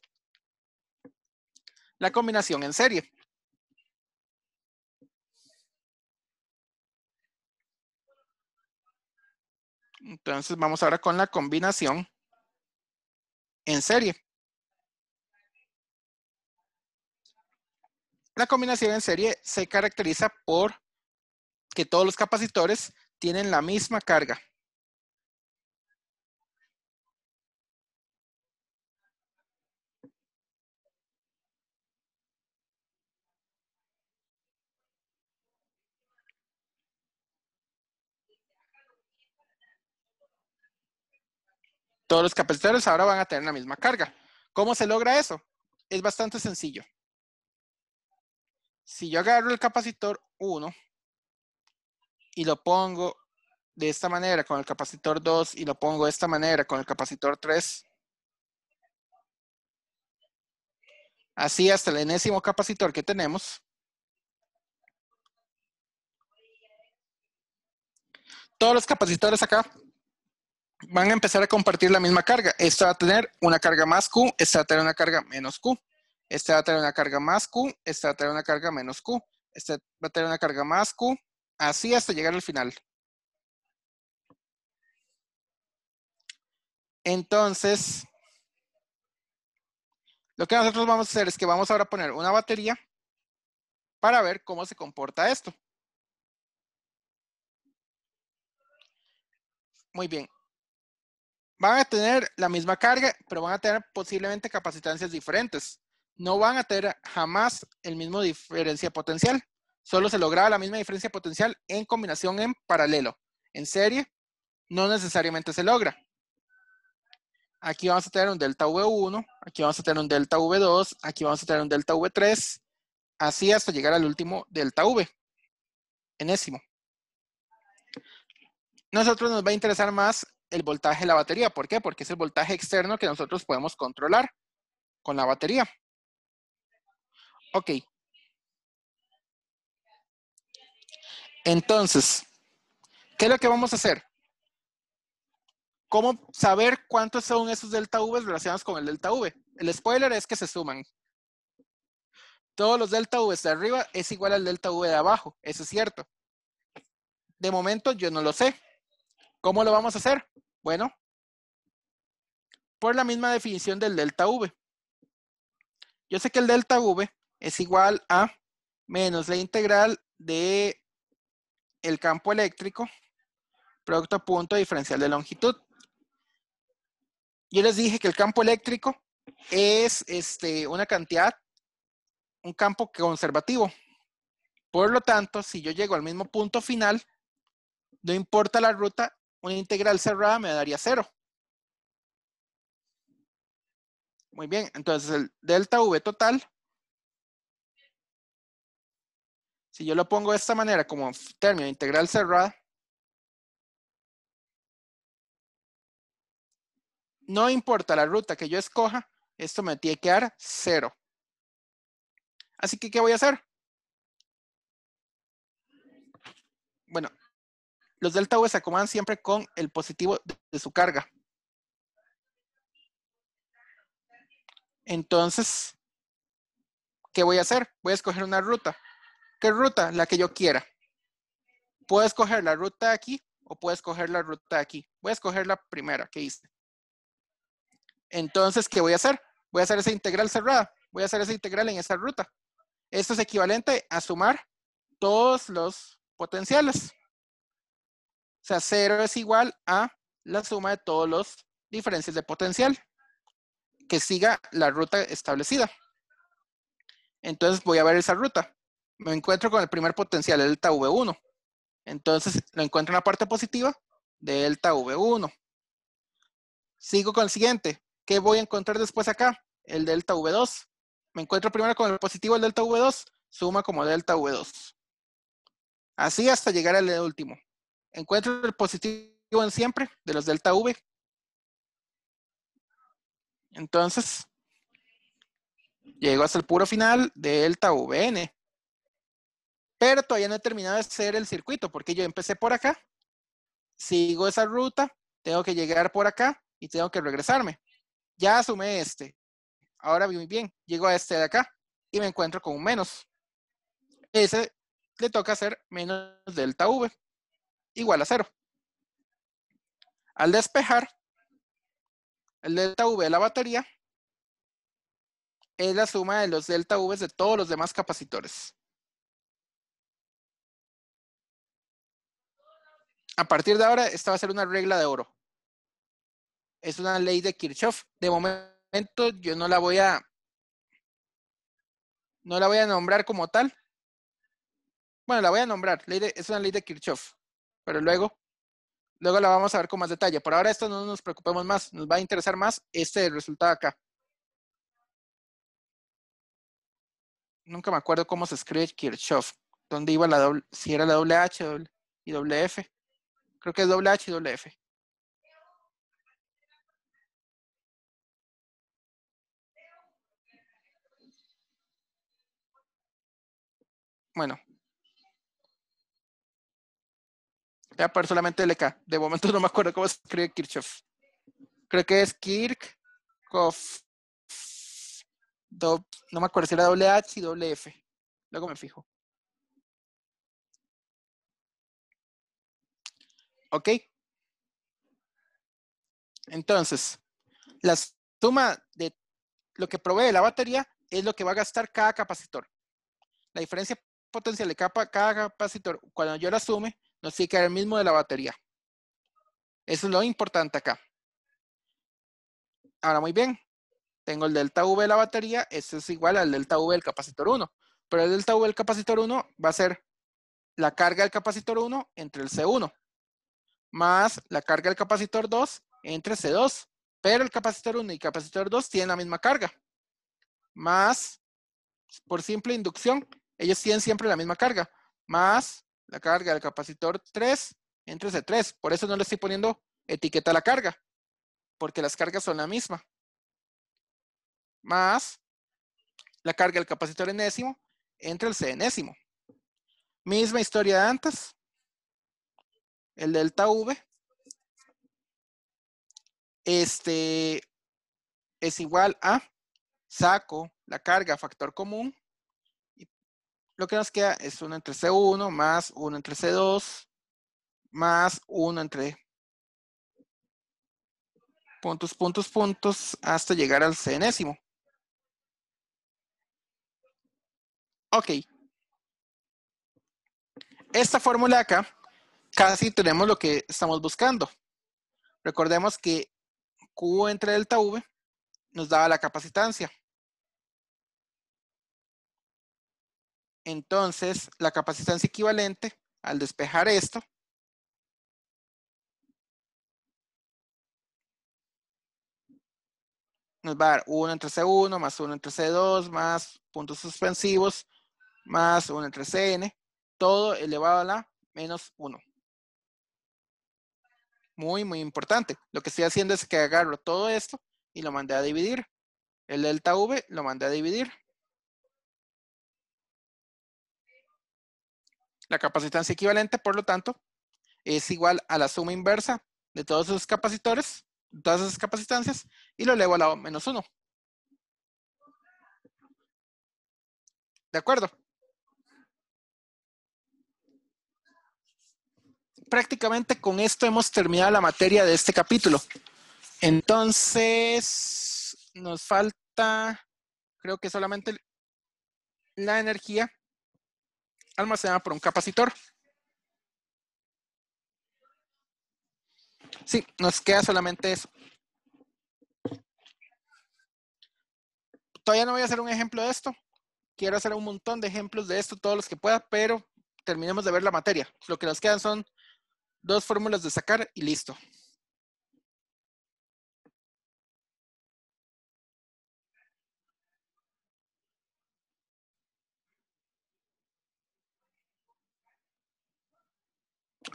La combinación en serie. Entonces vamos ahora con la combinación en serie. La combinación en serie se caracteriza por que todos los capacitores tienen la misma carga. Todos los capacitores ahora van a tener la misma carga. ¿Cómo se logra eso? Es bastante sencillo. Si yo agarro el capacitor 1 y lo pongo de esta manera con el capacitor 2 y lo pongo de esta manera con el capacitor 3, así hasta el enésimo capacitor que tenemos, todos los capacitores acá van a empezar a compartir la misma carga. Esta va a tener una carga más Q, esta va a tener una carga menos Q. Esta va a tener una carga más Q, esta va a tener una carga menos Q. Esta va a tener una carga más Q, así hasta llegar al final. Entonces, lo que nosotros vamos a hacer es que vamos ahora a poner una batería para ver cómo se comporta esto. Muy bien. Van a tener la misma carga, pero van a tener posiblemente capacitancias diferentes. No van a tener jamás el mismo diferencia potencial. Solo se lograba la misma diferencia potencial en combinación en paralelo. En serie, no necesariamente se logra. Aquí vamos a tener un delta V1, aquí vamos a tener un delta V2, aquí vamos a tener un delta V3, así hasta llegar al último delta V, enésimo. Nosotros nos va a interesar más el voltaje de la batería. ¿Por qué? Porque es el voltaje externo que nosotros podemos controlar con la batería. Ok. Entonces, ¿qué es lo que vamos a hacer? ¿Cómo saber cuántos son esos delta V relacionados con el delta V? El spoiler es que se suman. Todos los delta V de arriba es igual al delta V de abajo. Eso es cierto. De momento yo no lo sé. ¿Cómo lo vamos a hacer? Bueno, por la misma definición del delta V. Yo sé que el delta V es igual a menos la integral de el campo eléctrico producto a punto diferencial de longitud. Yo les dije que el campo eléctrico es una cantidad, un campo conservativo. Por lo tanto, si yo llego al mismo punto final, no importa la ruta, una integral cerrada me daría 0. Muy bien, entonces el delta V total, si yo lo pongo de esta manera como término de integral cerrada, no importa la ruta que yo escoja, esto me tiene que dar 0. Así que, ¿qué voy a hacer? Bueno, los delta V se acomodan siempre con el positivo de su carga. Entonces, ¿qué voy a hacer? Voy a escoger una ruta. ¿Qué ruta? La que yo quiera. Puedo escoger la ruta de aquí o puedo escoger la ruta de aquí. Voy a escoger la primera que hice. Entonces, ¿qué voy a hacer? Voy a hacer esa integral cerrada. Voy a hacer esa integral en esa ruta. Esto es equivalente a sumar todos los potenciales. O sea, 0 es igual a la suma de todos los diferencias de potencial que siga la ruta establecida. Entonces voy a ver esa ruta. Me encuentro con el primer potencial, el delta V1. Entonces lo encuentro en la parte positiva de delta V1. Sigo con el siguiente. ¿Qué voy a encontrar después acá? El delta V2. Me encuentro primero con el positivo del delta V2. Suma como delta V2. Así hasta llegar al último. Encuentro el positivo en siempre de los delta V. Entonces, llego hasta el puro final de delta Vn. Pero todavía no he terminado de hacer el circuito porque yo empecé por acá, sigo esa ruta, tengo que llegar por acá y tengo que regresarme. Ya sumé este. Ahora muy bien, llego a este de acá y me encuentro con un menos. Ese le toca hacer menos delta V igual a 0. Al despejar, el delta V de la batería es la suma de los delta V de todos los demás capacitores. A partir de ahora, esta va a ser una regla de oro. Es una ley de Kirchhoff. De momento, yo no la voy a nombrar como tal. Bueno, la voy a nombrar. Es una ley de Kirchhoff. Pero luego la vamos a ver con más detalle. Por ahora esto no nos preocupemos más. Nos va a interesar más este resultado acá. Nunca me acuerdo cómo se escribe Kirchhoff. ¿Dónde iba la doble? Si era la doble H y doble F. Creo que es doble H y doble F. Bueno. Voy a poner solamente LK. De momento no me acuerdo cómo se escribe Kirchhoff. Creo que es Kirchhoff. No me acuerdo si era doble H y doble F. Luego me fijo. ¿Ok? Entonces, la suma de lo que provee la batería es lo que va a gastar cada capacitor. La diferencia potencial de cada capacitor, cuando yo la sume, nos tiene que dar el mismo de la batería. Eso es lo importante acá. Ahora, muy bien. Tengo el delta V de la batería. Eso es igual al delta V del capacitor 1. Pero el delta V del capacitor 1 va a ser la carga del capacitor 1 entre el C1 más la carga del capacitor 2 entre C2. Pero el capacitor 1 y el capacitor 2 tienen la misma carga. Más, por simple inducción, ellos tienen siempre la misma carga. Más la carga del capacitor 3 entre C3. Por eso no le estoy poniendo etiqueta a la carga. Porque las cargas son la misma. Más la carga del capacitor enésimo entre el C enésimo. Misma historia de antes. El delta V es igual a, saco la carga factor común, y lo que nos queda es 1 entre C1 más 1 entre C2 más 1 entre puntos, hasta llegar al C enésimo. Ok. Esta fórmula de acá, casi tenemos lo que estamos buscando. Recordemos que Q entre delta V nos daba la capacitancia. Entonces, la capacitancia equivalente al despejar esto nos va a dar 1 entre C1 más 1 entre C2 más puntos suspensivos más 1 entre Cn, todo elevado a la menos 1. Muy, muy importante. Lo que estoy haciendo es que agarro todo esto y lo mandé a dividir. El delta V lo mandé a dividir. La capacitancia equivalente, por lo tanto, es igual a la suma inversa de todos esos capacitores, todas esas capacitancias, y lo elevo a la menos 1. ¿De acuerdo? prácticamente con esto hemos terminado la materia de este capítulo. Entonces, nos falta, creo que solamente la energía almacenada por un capacitor. Sí, nos queda solamente eso. Todavía no voy a hacer un ejemplo de esto. Quiero hacer un montón de ejemplos de esto, todos los que pueda, pero terminemos de ver la materia. Lo que nos quedan son 2 fórmulas de sacar y listo.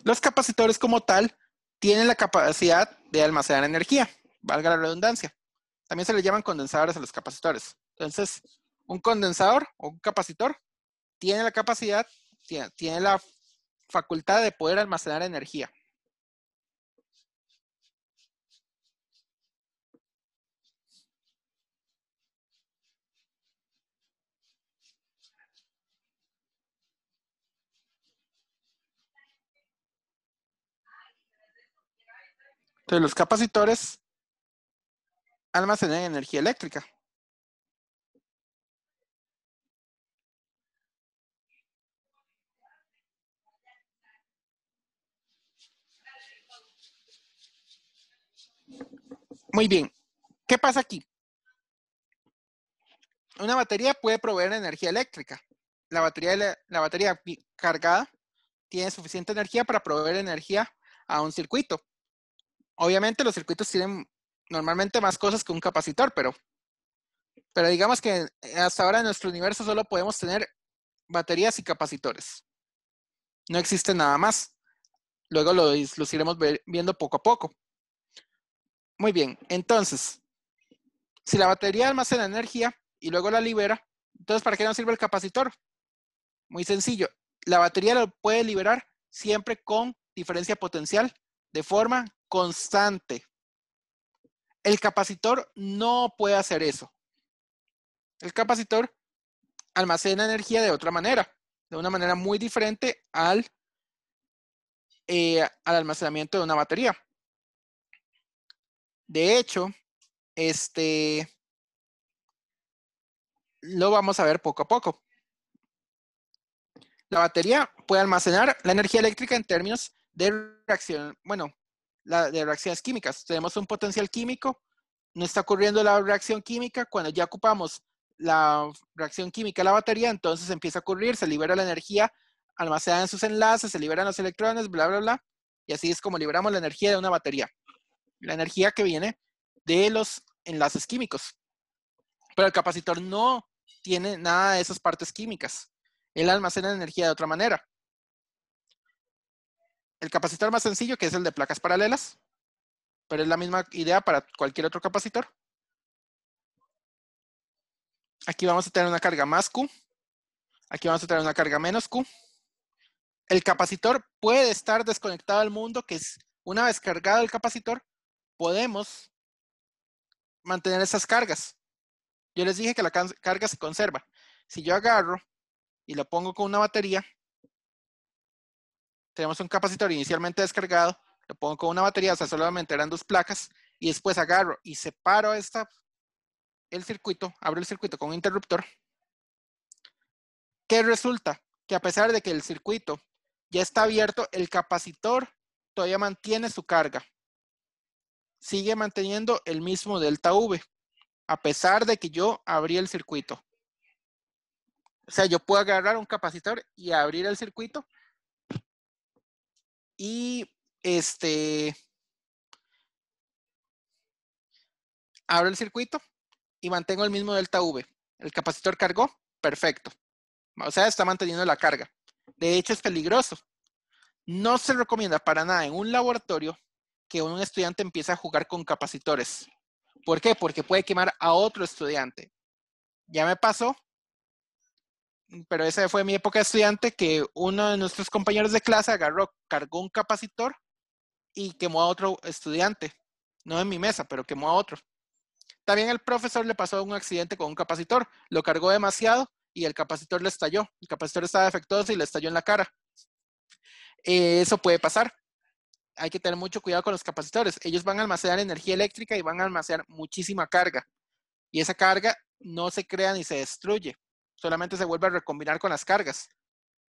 Los capacitores como tal tienen la capacidad de almacenar energía, valga la redundancia. También se le llaman condensadores a los capacitores. Entonces, un condensador o un capacitor tiene la capacidad, tiene la facultad de poder almacenar energía. Entonces, los capacitores almacenan energía eléctrica. Muy bien. ¿Qué pasa aquí? Una batería puede proveer energía eléctrica. La batería cargada tiene suficiente energía para proveer energía a un circuito. Obviamente los circuitos tienen normalmente más cosas que un capacitor, pero digamos que hasta ahora en nuestro universo solo podemos tener baterías y capacitores. No existe nada más. Luego los iremos viendo poco a poco. Muy bien, entonces, si la batería almacena energía y luego la libera, entonces ¿para qué nos sirve el capacitor? Muy sencillo, la batería lo puede liberar siempre con diferencia potencial de forma constante. El capacitor no puede hacer eso. El capacitor almacena energía de otra manera, de una manera muy diferente al almacenamiento de una batería. De hecho, lo vamos a ver poco a poco. La batería puede almacenar la energía eléctrica en términos de reacción, de reacciones químicas. Tenemos un potencial químico, no está ocurriendo la reacción química. Cuando ya ocupamos la reacción química de la batería, entonces empieza a ocurrir, se libera la energía almacenada en sus enlaces, se liberan los electrones, bla, bla, bla. Y así es como liberamos la energía de una batería. La energía que viene de los enlaces químicos. Pero el capacitor no tiene nada de esas partes químicas. Él almacena energía de otra manera. El capacitor más sencillo, que es el de placas paralelas, pero es la misma idea para cualquier otro capacitor. Aquí vamos a tener una carga más Q. Aquí vamos a tener una carga menos Q. El capacitor puede estar desconectado al mundo, que es una vez cargado el capacitor, podemos mantener esas cargas. Yo les dije que la carga se conserva. Si yo agarro y lo pongo con una batería, tenemos un capacitor inicialmente descargado, lo pongo con una batería, o sea, solamente eran 2 placas, y después agarro y separo el circuito, abro el circuito con un interruptor. ¿Qué resulta? Que a pesar de que el circuito ya está abierto, el capacitor todavía mantiene su carga. Sigue manteniendo el mismo delta V, a pesar de que yo abrí el circuito. O sea, yo puedo agarrar un capacitor y abrir el circuito y abro el circuito y mantengo el mismo delta V. El capacitor cargó, perfecto. O sea, está manteniendo la carga. De hecho, es peligroso. No se recomienda para nada en un laboratorio que un estudiante empiece a jugar con capacitores. ¿Por qué? Porque puede quemar a otro estudiante. Ya me pasó, pero esa fue mi época de estudiante, que uno de nuestros compañeros de clase cargó un capacitor y quemó a otro estudiante. No en mi mesa, pero quemó a otro. También el profesor le pasó un accidente con un capacitor. Lo cargó demasiado y el capacitor le estalló. El capacitor estaba defectuoso y le estalló en la cara. Eso puede pasar. hay que tener mucho cuidado con los capacitores. Ellos van a almacenar energía eléctrica y van a almacenar muchísima carga. Y esa carga no se crea ni se destruye, solamente se vuelve a recombinar con las cargas,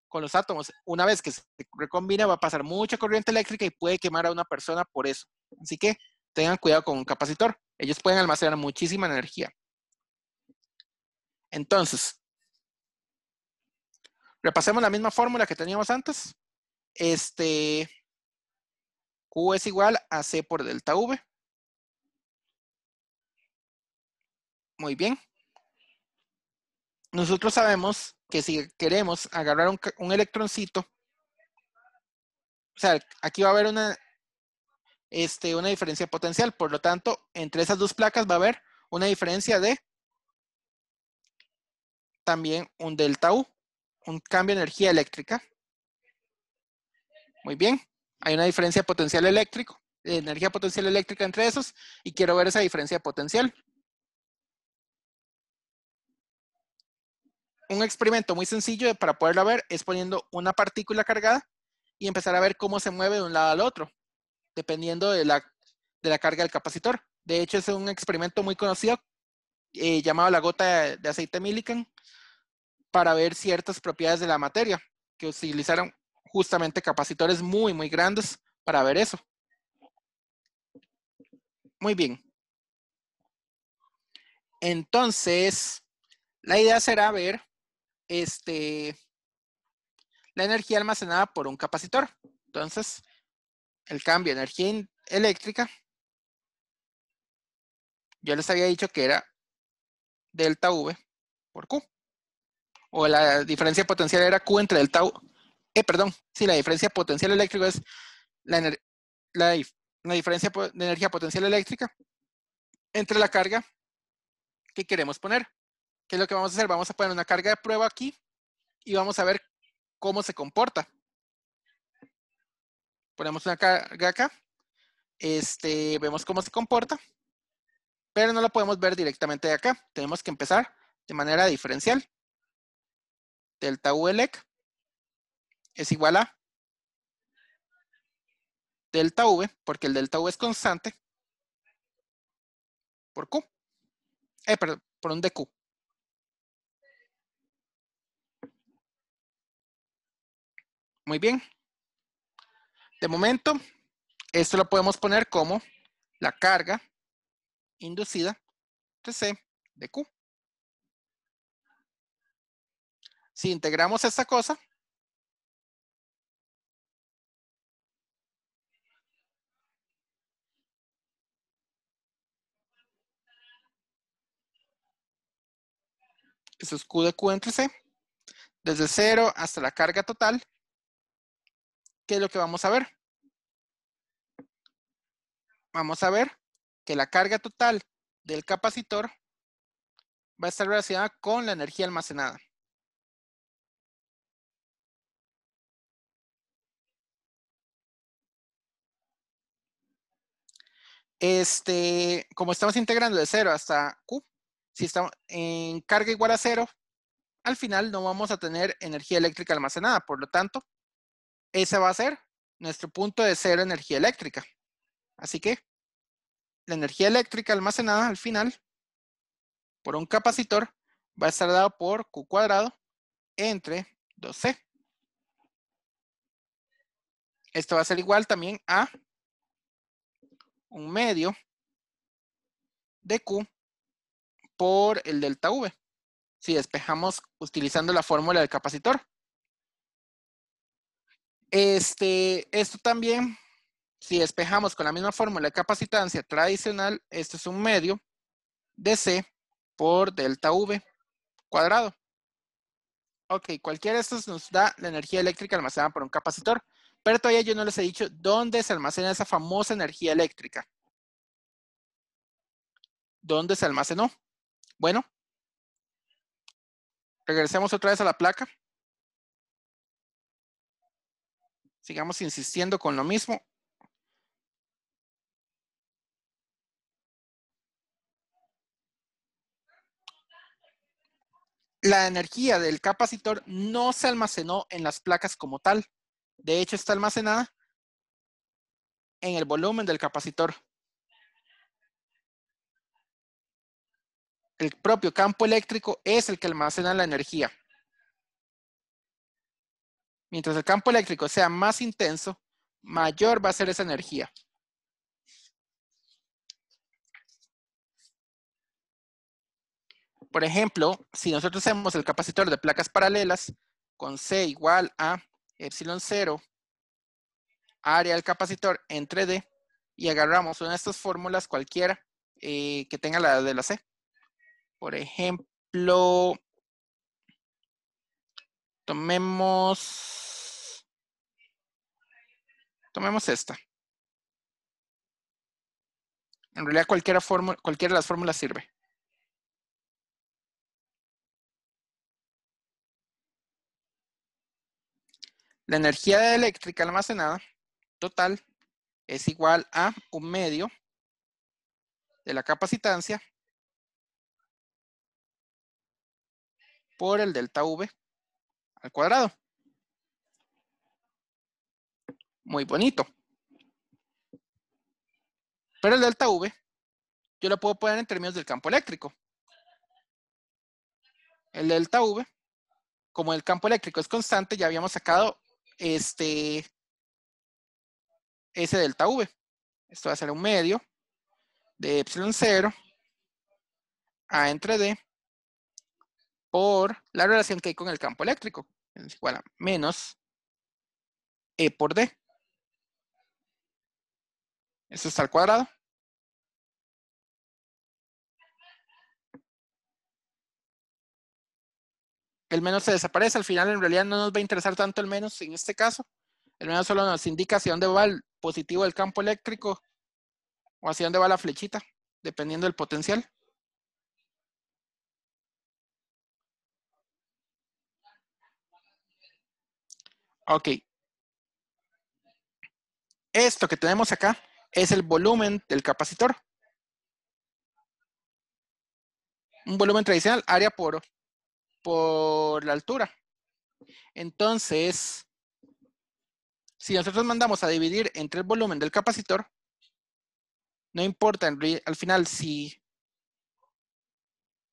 con los átomos. Una vez que se recombina va a pasar mucha corriente eléctrica y puede quemar a una persona por eso. Así que tengan cuidado con un capacitor. Ellos pueden almacenar muchísima energía. Entonces, repasemos la misma fórmula que teníamos antes. Q es igual a C por delta V. Muy bien. Nosotros sabemos que si queremos agarrar un electroncito, o sea, aquí va a haber una diferencia potencial. Por lo tanto, entre esas dos placas va a haber una diferencia de también un delta U, un cambio de energía eléctrica. Muy bien. Hay una diferencia potencial eléctrico, energía potencial eléctrica entre esos, y quiero ver esa diferencia potencial. Un experimento muy sencillo para poderlo ver es poniendo una partícula cargada y empezar a ver cómo se mueve de un lado al otro, dependiendo de la carga del capacitor. De hecho, es un experimento muy conocido llamado la gota de aceite Millikan para ver ciertas propiedades de la materia, que utilizaron justamente capacitores muy, muy grandes para ver eso. Muy bien. Entonces, la idea será ver la energía almacenada por un capacitor. Entonces, el cambio de energía eléctrica, yo les había dicho que era delta V por Q. O la diferencia potencial era Q entre delta U. Perdón, sí, la diferencia potencial eléctrica es la diferencia de energía potencial eléctrica entre la carga que queremos poner. ¿Qué es lo que vamos a hacer? Vamos a poner una carga de prueba aquí y vamos a ver cómo se comporta. Ponemos una carga acá, vemos cómo se comporta, pero no lo podemos ver directamente de acá. Tenemos que empezar de manera diferencial. Delta U elec es igual a delta V, porque el delta V es constante, por Q. Perdón, por un dQ. Muy bien. De momento, esto lo podemos poner como la carga inducida de C de Q. Si integramos esta cosa, eso es Q de Q entre C, desde 0 hasta la carga total, ¿qué es lo que vamos a ver? Vamos a ver que la carga total del capacitor va a estar relacionada con la energía almacenada. Como estamos integrando de 0 hasta Q, si estamos en carga igual a 0, al final no vamos a tener energía eléctrica almacenada. Por lo tanto, ese va a ser nuestro punto de cero energía eléctrica. Así que la energía eléctrica almacenada al final por un capacitor va a estar dado por Q cuadrado entre 2C. Esto va a ser igual también a un medio de Q por el delta V. Si despejamos utilizando la fórmula del capacitor. Esto también, si despejamos con la misma fórmula de capacitancia tradicional, esto es un medio de C por delta V cuadrado. Ok, cualquiera de estos nos da la energía eléctrica almacenada por un capacitor, pero todavía yo no les he dicho dónde se almacena esa famosa energía eléctrica. ¿Dónde se almacenó? Bueno, regresemos otra vez a la placa. Sigamos insistiendo con lo mismo. La energía del capacitor no se almacenó en las placas como tal. De hecho, está almacenada en el volumen del capacitor. El propio campo eléctrico es el que almacena la energía. Mientras el campo eléctrico sea más intenso, mayor va a ser esa energía. Por ejemplo, si nosotros hacemos el capacitor de placas paralelas con C igual a epsilon 0, área del capacitor entre D, y agarramos una de estas fórmulas cualquiera que tenga la de la C. Por ejemplo, tomemos esta. En realidad cualquiera de las fórmulas sirve. La energía eléctrica almacenada total es igual a 1/2 de la capacitancia por el delta V al cuadrado. Muy bonito. Pero el delta V yo lo puedo poner en términos del campo eléctrico. El delta V, como el campo eléctrico es constante, ya habíamos sacado ese delta V. Esto va a ser 1/2 de epsilon 0 A entre D por la relación que hay con el campo eléctrico. Es igual a menos E por D. Esto está al cuadrado. El menos se desaparece. Al final, en realidad, no nos va a interesar tanto el menos en este caso. El menos solo nos indica hacia dónde va el positivo del campo eléctrico o hacia dónde va la flechita, dependiendo del potencial. Ok. Esto que tenemos acá es el volumen del capacitor. Un volumen tradicional, área por la altura. Entonces, si nosotros mandamos a dividir entre el volumen del capacitor, no importa al final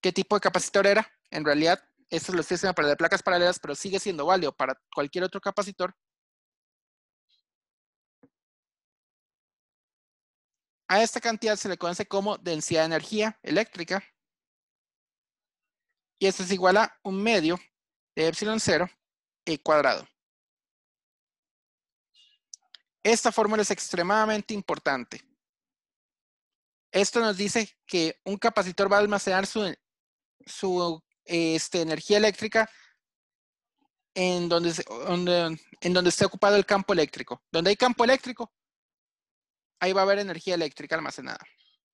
qué tipo de capacitor era, en realidad esto lo estoy haciendo para de placas paralelas, pero sigue siendo válido para cualquier otro capacitor. A esta cantidad se le conoce como densidad de energía eléctrica. Y esto es igual a 1/2 de epsilon 0 E cuadrado. Esta fórmula es extremadamente importante. Esto nos dice que un capacitor va a almacenar su energía eléctrica en donde esté ocupado el campo eléctrico. Donde hay campo eléctrico, ahí va a haber energía eléctrica almacenada.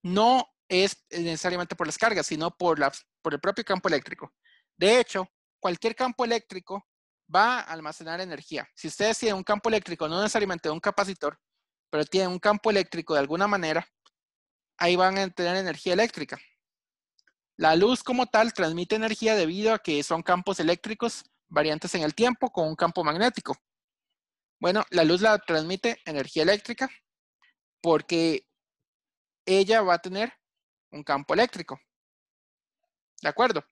No es necesariamente por las cargas, sino por el propio campo eléctrico. De hecho, cualquier campo eléctrico va a almacenar energía. Si ustedes tienen un campo eléctrico, no necesariamente de un capacitor, pero tienen un campo eléctrico de alguna manera, ahí van a tener energía eléctrica. La luz como tal transmite energía debido a que son campos eléctricos variantes en el tiempo con un campo magnético. Bueno, la luz la transmite energía eléctrica porque ella va a tener un campo eléctrico. ¿De acuerdo?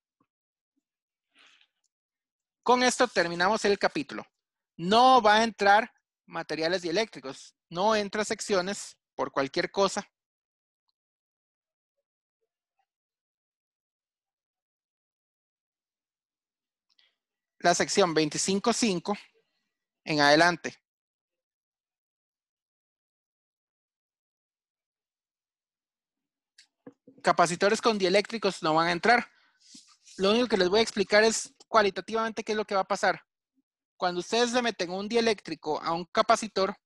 Con esto terminamos el capítulo. No va a entrar materiales dieléctricos. No entra secciones por cualquier cosa. La sección 25.5 en adelante. Capacitores con dieléctricos no van a entrar. Lo único que les voy a explicar es cualitativamente qué es lo que va a pasar. Cuando ustedes le meten un dieléctrico a un capacitor,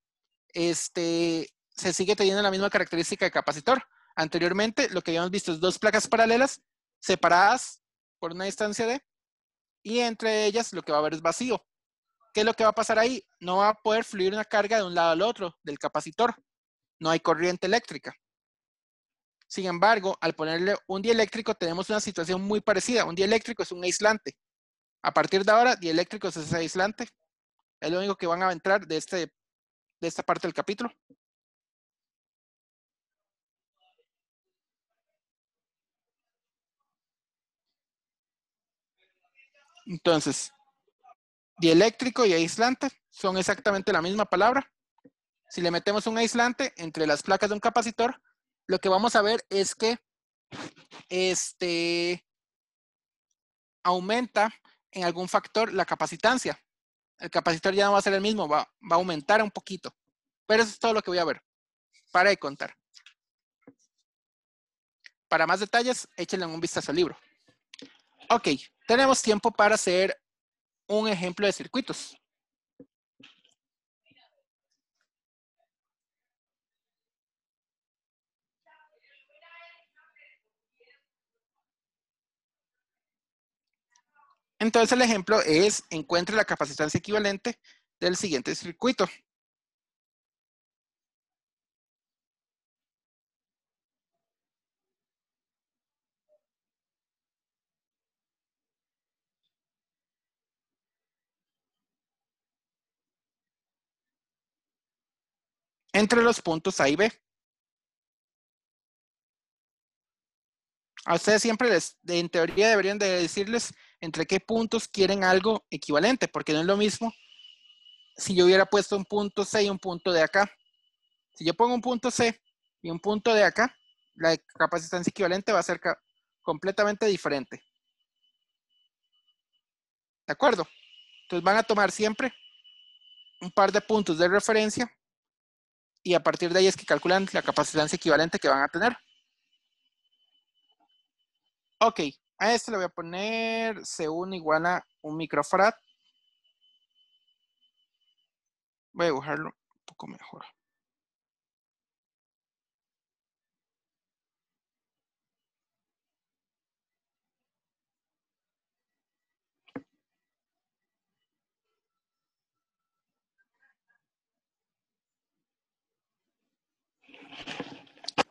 se sigue teniendo la misma característica de capacitor. Anteriormente, lo que habíamos visto es dos placas paralelas separadas por una distancia D y entre ellas lo que va a haber es vacío. ¿Qué es lo que va a pasar ahí? No va a poder fluir una carga de un lado al otro del capacitor. No hay corriente eléctrica. Sin embargo, al ponerle un dieléctrico tenemos una situación muy parecida. Un dieléctrico es un aislante. A partir de ahora, dieléctricos es ese aislante. Es lo único que van a entrar de esta parte del capítulo. Entonces, dieléctrico y aislante son exactamente la misma palabra. Si le metemos un aislante entre las placas de un capacitor, lo que vamos a ver es que aumenta en algún factor la capacitancia. El capacitor ya no va a ser el mismo, va a aumentar un poquito. Pero eso es todo lo que voy a ver. Para de contar. Para más detalles, échenle un vistazo al libro. Ok, tenemos tiempo para hacer un ejemplo de circuitos. Entonces el ejemplo es, encuentre la capacitancia equivalente del siguiente circuito. Entre los puntos A y B. A ustedes siempre en teoría deberían de decirles entre qué puntos quieren algo equivalente, porque no es lo mismo si yo hubiera puesto un punto C y un punto de acá. Si yo pongo un punto C y un punto de acá, la capacitancia equivalente va a ser completamente diferente. ¿De acuerdo? Entonces van a tomar siempre un par de puntos de referencia y a partir de ahí es que calculan la capacitancia equivalente que van a tener. Ok, a esto le voy a poner C1 igual a un microfarad. Voy a dibujarlo un poco mejor.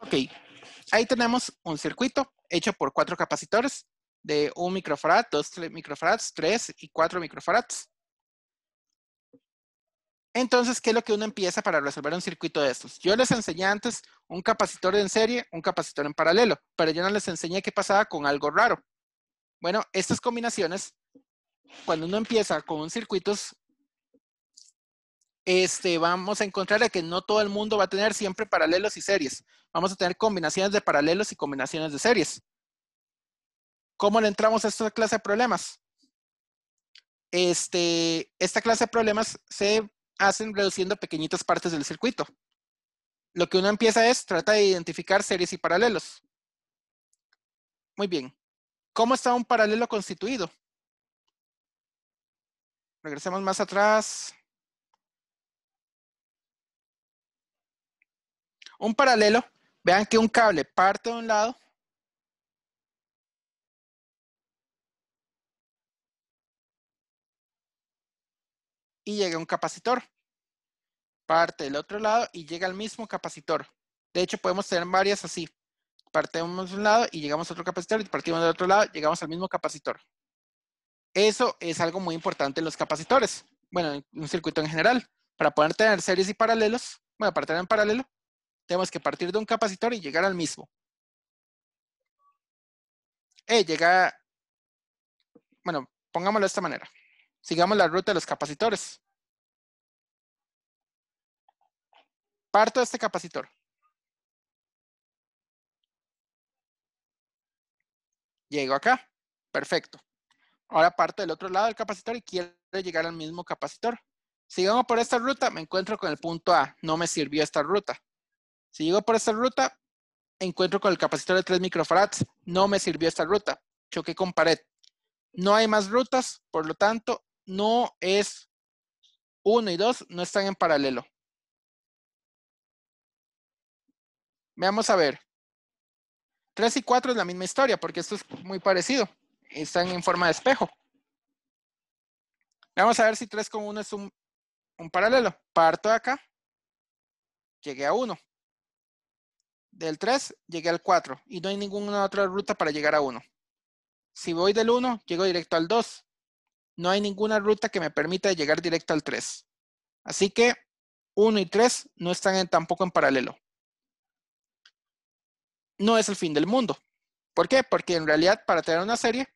Ok, ahí tenemos un circuito hecho por 4 capacitores de 1 microfarad, 2 microfarads, 3 y 4 microfarads. Entonces, ¿qué es lo que uno empieza para resolver un circuito de estos? Yo les enseñé antes un capacitor en serie, un capacitor en paralelo, pero yo no les enseñé qué pasaba con algo raro. Bueno, estas combinaciones, cuando uno empieza con un circuitos, vamos a encontrar de que no todo el mundo va a tener siempre paralelos y series. Vamos a tener combinaciones de paralelos y combinaciones de series. ¿Cómo le entramos a esta clase de problemas? Esta clase de problemas se hacen reduciendo pequeñitas partes del circuito. Lo que uno empieza es, trata de identificar series y paralelos. Muy bien. ¿Cómo está un paralelo constituido? Regresemos más atrás. Un paralelo, vean que un cable parte de un lado y llega a un capacitor. Parte del otro lado y llega al mismo capacitor. De hecho, podemos tener varias así. Partimos de un lado y llegamos a otro capacitor y partimos del otro lado, llegamos al mismo capacitor. Eso es algo muy importante en los capacitores. Bueno, en un circuito en general. Para poder tener series y paralelos, bueno, para tener en paralelo, tenemos que partir de un capacitor y llegar al mismo. Llega, bueno, pongámoslo de esta manera. Sigamos la ruta de los capacitores. Parto de este capacitor. Llego acá. Perfecto. Ahora parto del otro lado del capacitor y quiero llegar al mismo capacitor. Si llego por esta ruta, me encuentro con el punto A. No me sirvió esta ruta. Si llego por esta ruta, encuentro con el capacitor de 3 microfarads. No me sirvió esta ruta. Choqué con pared. No hay más rutas, por lo tanto, no es 1 y 2, no están en paralelo. Veamos a ver. 3 y 4 es la misma historia, porque esto es muy parecido. Están en forma de espejo. Vamos a ver si 3 con 1 es un paralelo. Parto de acá. Llegué a 1. Del 3 llegué al 4 y no hay ninguna otra ruta para llegar a 1. Si voy del 1, llego directo al 2. No hay ninguna ruta que me permita llegar directo al 3. Así que 1 y 3 no están tampoco en paralelo. No es el fin del mundo. ¿Por qué? Porque en realidad para tener una serie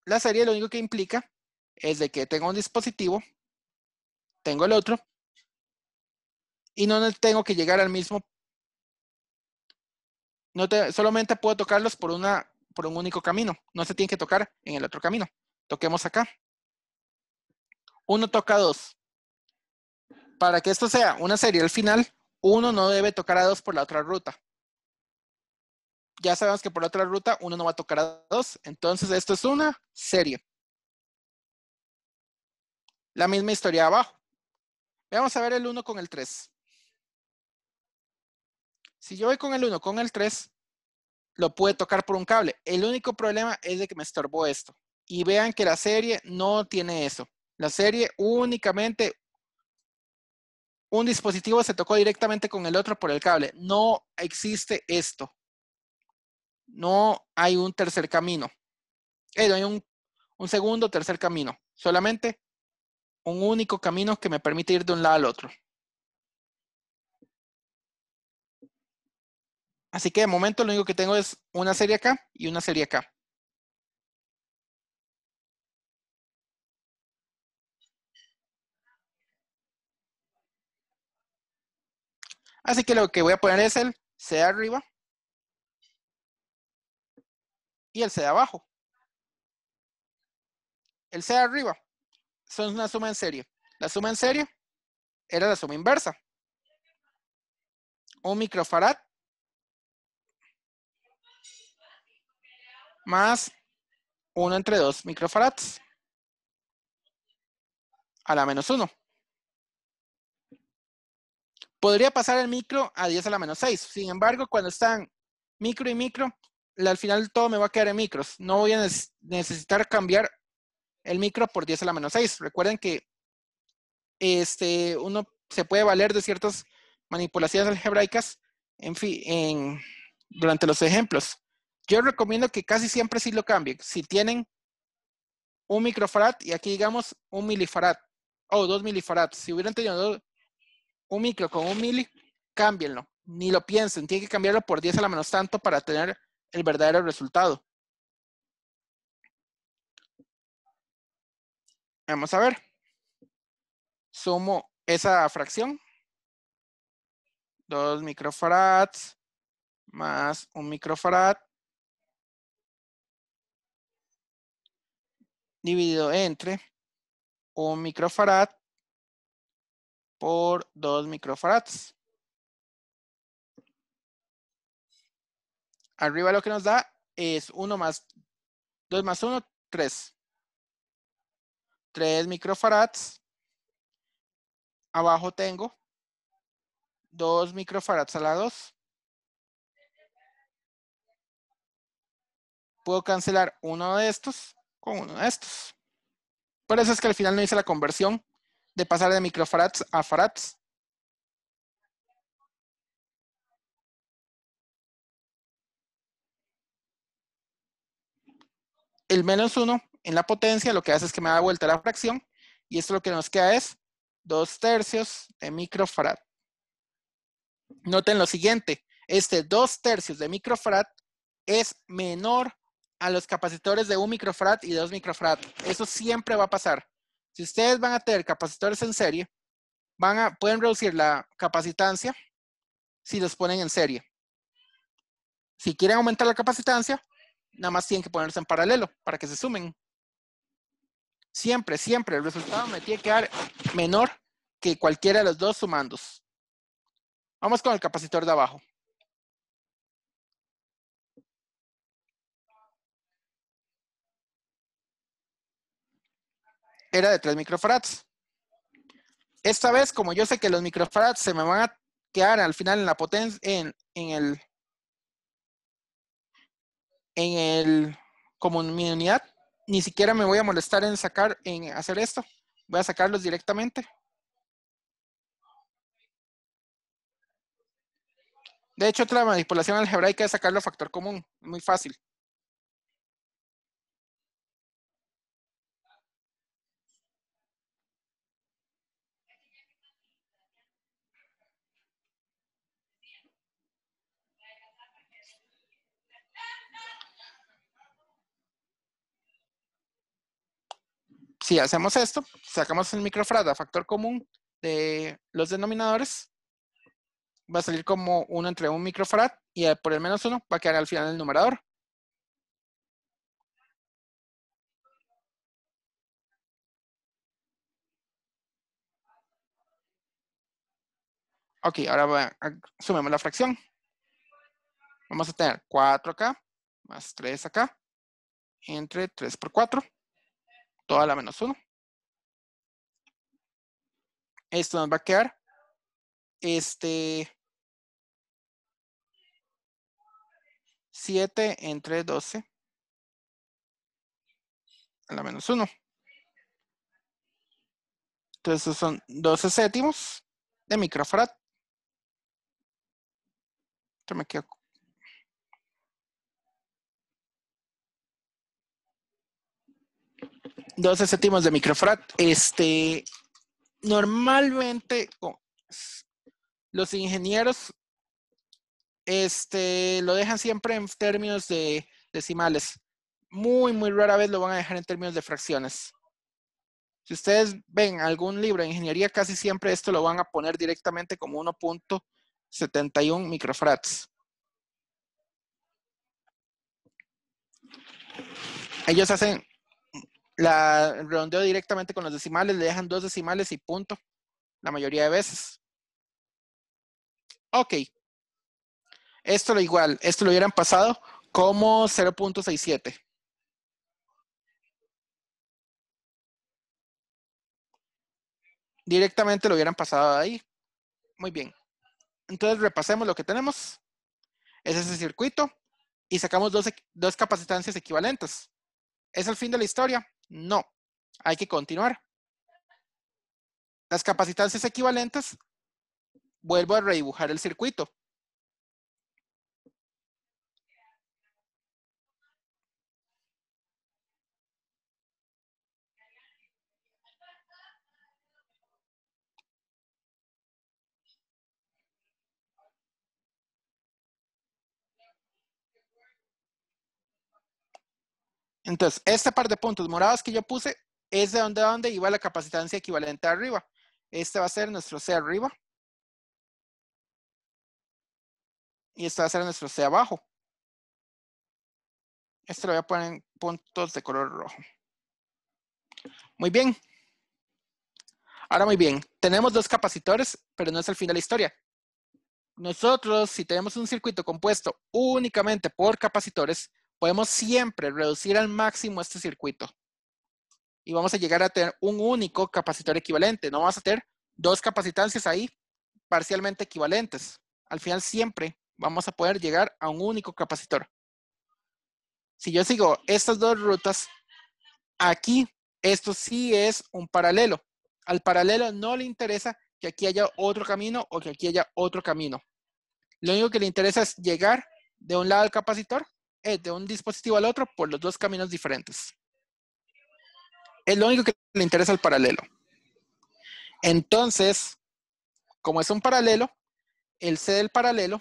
La serie lo único que implica es de que tengo un dispositivo, tengo el otro, y no tengo que llegar al mismo, solamente puedo tocarlos por un único camino, no se tiene que tocar en el otro camino. Toquemos acá. 1 toca 2. Para que esto sea una serie al final, 1 no debe tocar a 2 por la otra ruta. Ya sabemos que por la otra ruta 1 no va a tocar a 2, entonces esto es una serie. La misma historia abajo. Vamos a ver el 1 con el 3. Si yo voy con el 1 con el 3, lo puede tocar por un cable. El único problema es de que me estorbó esto. Y vean que la serie no tiene eso. La serie únicamente un dispositivo se tocó directamente con el otro por el cable. No existe esto. No hay un tercer camino. No hay un segundo o tercer camino. Solamente un único camino que me permite ir de un lado al otro. Así que de momento lo único que tengo es una serie acá y una serie acá. Así que lo que voy a poner es el C de arriba y el C de abajo. El C de arriba son una suma en serie. La suma en serie era la suma inversa. 1 microfarad más 1 entre 2 microfarads a la menos 1. Podría pasar el micro a 10 a la menos 6. Sin embargo, cuando están micro y micro, al final todo me va a quedar en micros. No voy a necesitar cambiar el micro por 10 a la menos 6. Recuerden que uno se puede valer de ciertas manipulaciones algebraicas durante los ejemplos. Yo recomiendo que casi siempre sí lo cambien. Si tienen 1 microfarad y aquí digamos 1 milifarad o 2 milifarad. Si hubieran tenido un micro con 1 mili, cámbienlo. Ni lo piensen. Tienen que cambiarlo por 10 a la menos tanto para tener el verdadero resultado. Vamos a ver. Sumo esa fracción. 2 microfarads más 1 microfarad dividido entre 1 microfarad por 2 microfarads. Arriba lo que nos da es 1 más 2 más 1, 3. 3 microfarads. Abajo tengo 2 microfarads a la 2. Puedo cancelar uno de estos con uno de estos. Por eso es que al final no hice la conversión de pasar de microfarads a farads. El menos 1 en la potencia lo que hace es que me da vuelta la fracción y esto lo que nos queda es 2 tercios de microfarad. Noten lo siguiente, este 2 tercios de microfarad es menor a los capacitores de 1 microfarad y 2 microfarad. Eso siempre va a pasar. Si ustedes van a tener capacitores en serie, pueden reducir la capacitancia si los ponen en serie. Si quieren aumentar la capacitancia, nada más tienen que ponerse en paralelo para que se sumen. Siempre, siempre el resultado me tiene que dar menor que cualquiera de los dos sumandos. Vamos con el capacitor de abajo. Era de 3 microfarads. Esta vez, como yo sé que los microfarads se me van a quedar al final en la potencia, como mi unidad, ni siquiera me voy a molestar en hacer esto. Voy a sacarlos directamente. De hecho, otra manipulación algebraica es sacarlo a factor común. Muy fácil. Si hacemos esto, sacamos el microfarad a factor común de los denominadores, va a salir como 1 entre 1 microfarad y por el menos 1 va a quedar al final el numerador. Ok, ahora sumemos la fracción. Vamos a tener 4 acá, más 3 acá, entre 3 por 4, toda la menos 1. Esto nos va a quedar 7 entre 12 a la menos 1. Entonces, estos son 12 céntimos de microfarad. Esto me queda 12 céntimos de microfarad. Normalmente los ingenieros lo dejan siempre en términos de decimales. Muy, muy rara vez lo van a dejar en términos de fracciones. Si ustedes ven algún libro de ingeniería, casi siempre esto lo van a poner directamente como 1.71 microfarads. Ellos hacen el redondeo directamente con los decimales, le dejan 2 decimales y punto, la mayoría de veces. Ok. Esto lo hubieran pasado como 0.67. Directamente lo hubieran pasado ahí. Muy bien. Entonces repasemos lo que tenemos. Es ese circuito y sacamos dos capacitancias equivalentes. ¿Es el fin de la historia? No. Hay que continuar. Las capacitancias equivalentes, vuelvo a redibujar el circuito. Entonces, este par de puntos morados que yo puse es de donde iba la capacitancia equivalente arriba. Este va a ser nuestro C arriba. Y este va a ser nuestro C abajo. Este lo voy a poner en puntos de color rojo. Muy bien. Ahora muy bien. Tenemos dos capacitores, pero no es el fin de la historia. Nosotros, si tenemos un circuito compuesto únicamente por capacitores, podemos siempre reducir al máximo este circuito. Y vamos a llegar a tener un único capacitor equivalente. No vamos a tener dos capacitancias ahí parcialmente equivalentes. Al final siempre vamos a poder llegar a un único capacitor. Si yo sigo estas dos rutas, aquí esto sí es un paralelo. Al paralelo no le interesa que aquí haya otro camino o que aquí haya otro camino. Lo único que le interesa es llegar de un lado al capacitor, de un dispositivo al otro, por los dos caminos diferentes. Es lo único que le interesa al paralelo. Entonces, como es un paralelo, el C del paralelo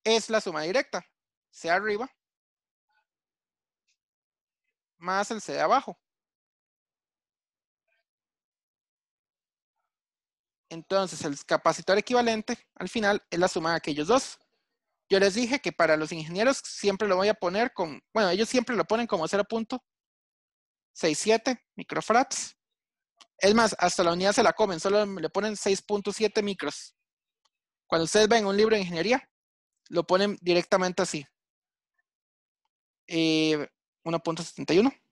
es la suma directa. C arriba más el C de abajo. Entonces, el capacitor equivalente al final es la suma de aquellos dos. Yo les dije que para los ingenieros siempre lo voy a poner con, bueno, ellos siempre lo ponen como 0.67 microfarads. Es más, hasta la unidad se la comen, solo le ponen 6.7 micros. Cuando ustedes ven un libro de ingeniería, lo ponen directamente así. 1.71.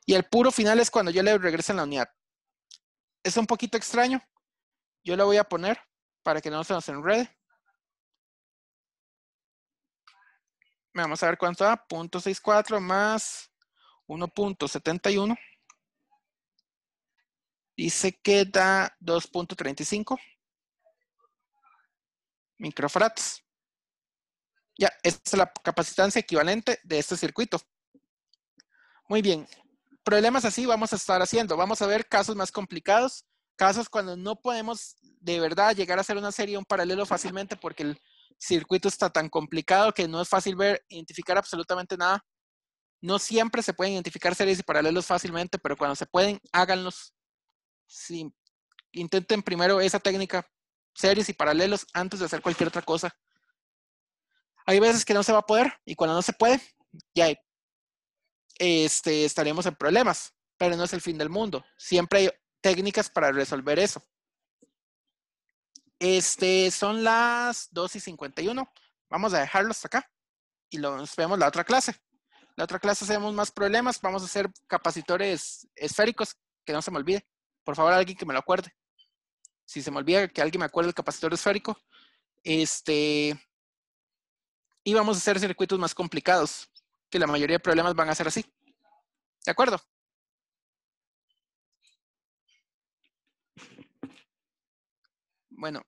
Y el puro final es cuando yo le regrese en la unidad. Es un poquito extraño. Yo lo voy a poner para que no se nos enrede. Vamos a ver cuánto da. 0.64 más 1.71. Dice que da 2.35 microfarads. Ya, esta es la capacitancia equivalente de este circuito. Muy bien. Problemas así vamos a estar haciendo. Vamos a ver casos más complicados, casos cuando no podemos de verdad llegar a hacer una serie, un paralelo fácilmente porque el circuito está tan complicado que no es fácil identificar absolutamente nada. No siempre se pueden identificar series y paralelos fácilmente, pero cuando se pueden, háganlos. Sí, intenten primero esa técnica, series y paralelos, antes de hacer cualquier otra cosa. Hay veces que no se va a poder y cuando no se puede, ya estaremos en problemas, pero no es el fin del mundo. Siempre hay técnicas para resolver eso. Son las 2:51. Vamos a dejarlo hasta acá y nos vemos la otra clase. La otra clase hacemos más problemas. Vamos a hacer capacitores esféricos, que no se me olvide. Por favor, alguien que me lo acuerde. Si se me olvida, que alguien me acuerde el capacitor esférico. Y vamos a hacer circuitos más complicados, que la mayoría de problemas van a ser así. ¿De acuerdo? Bueno,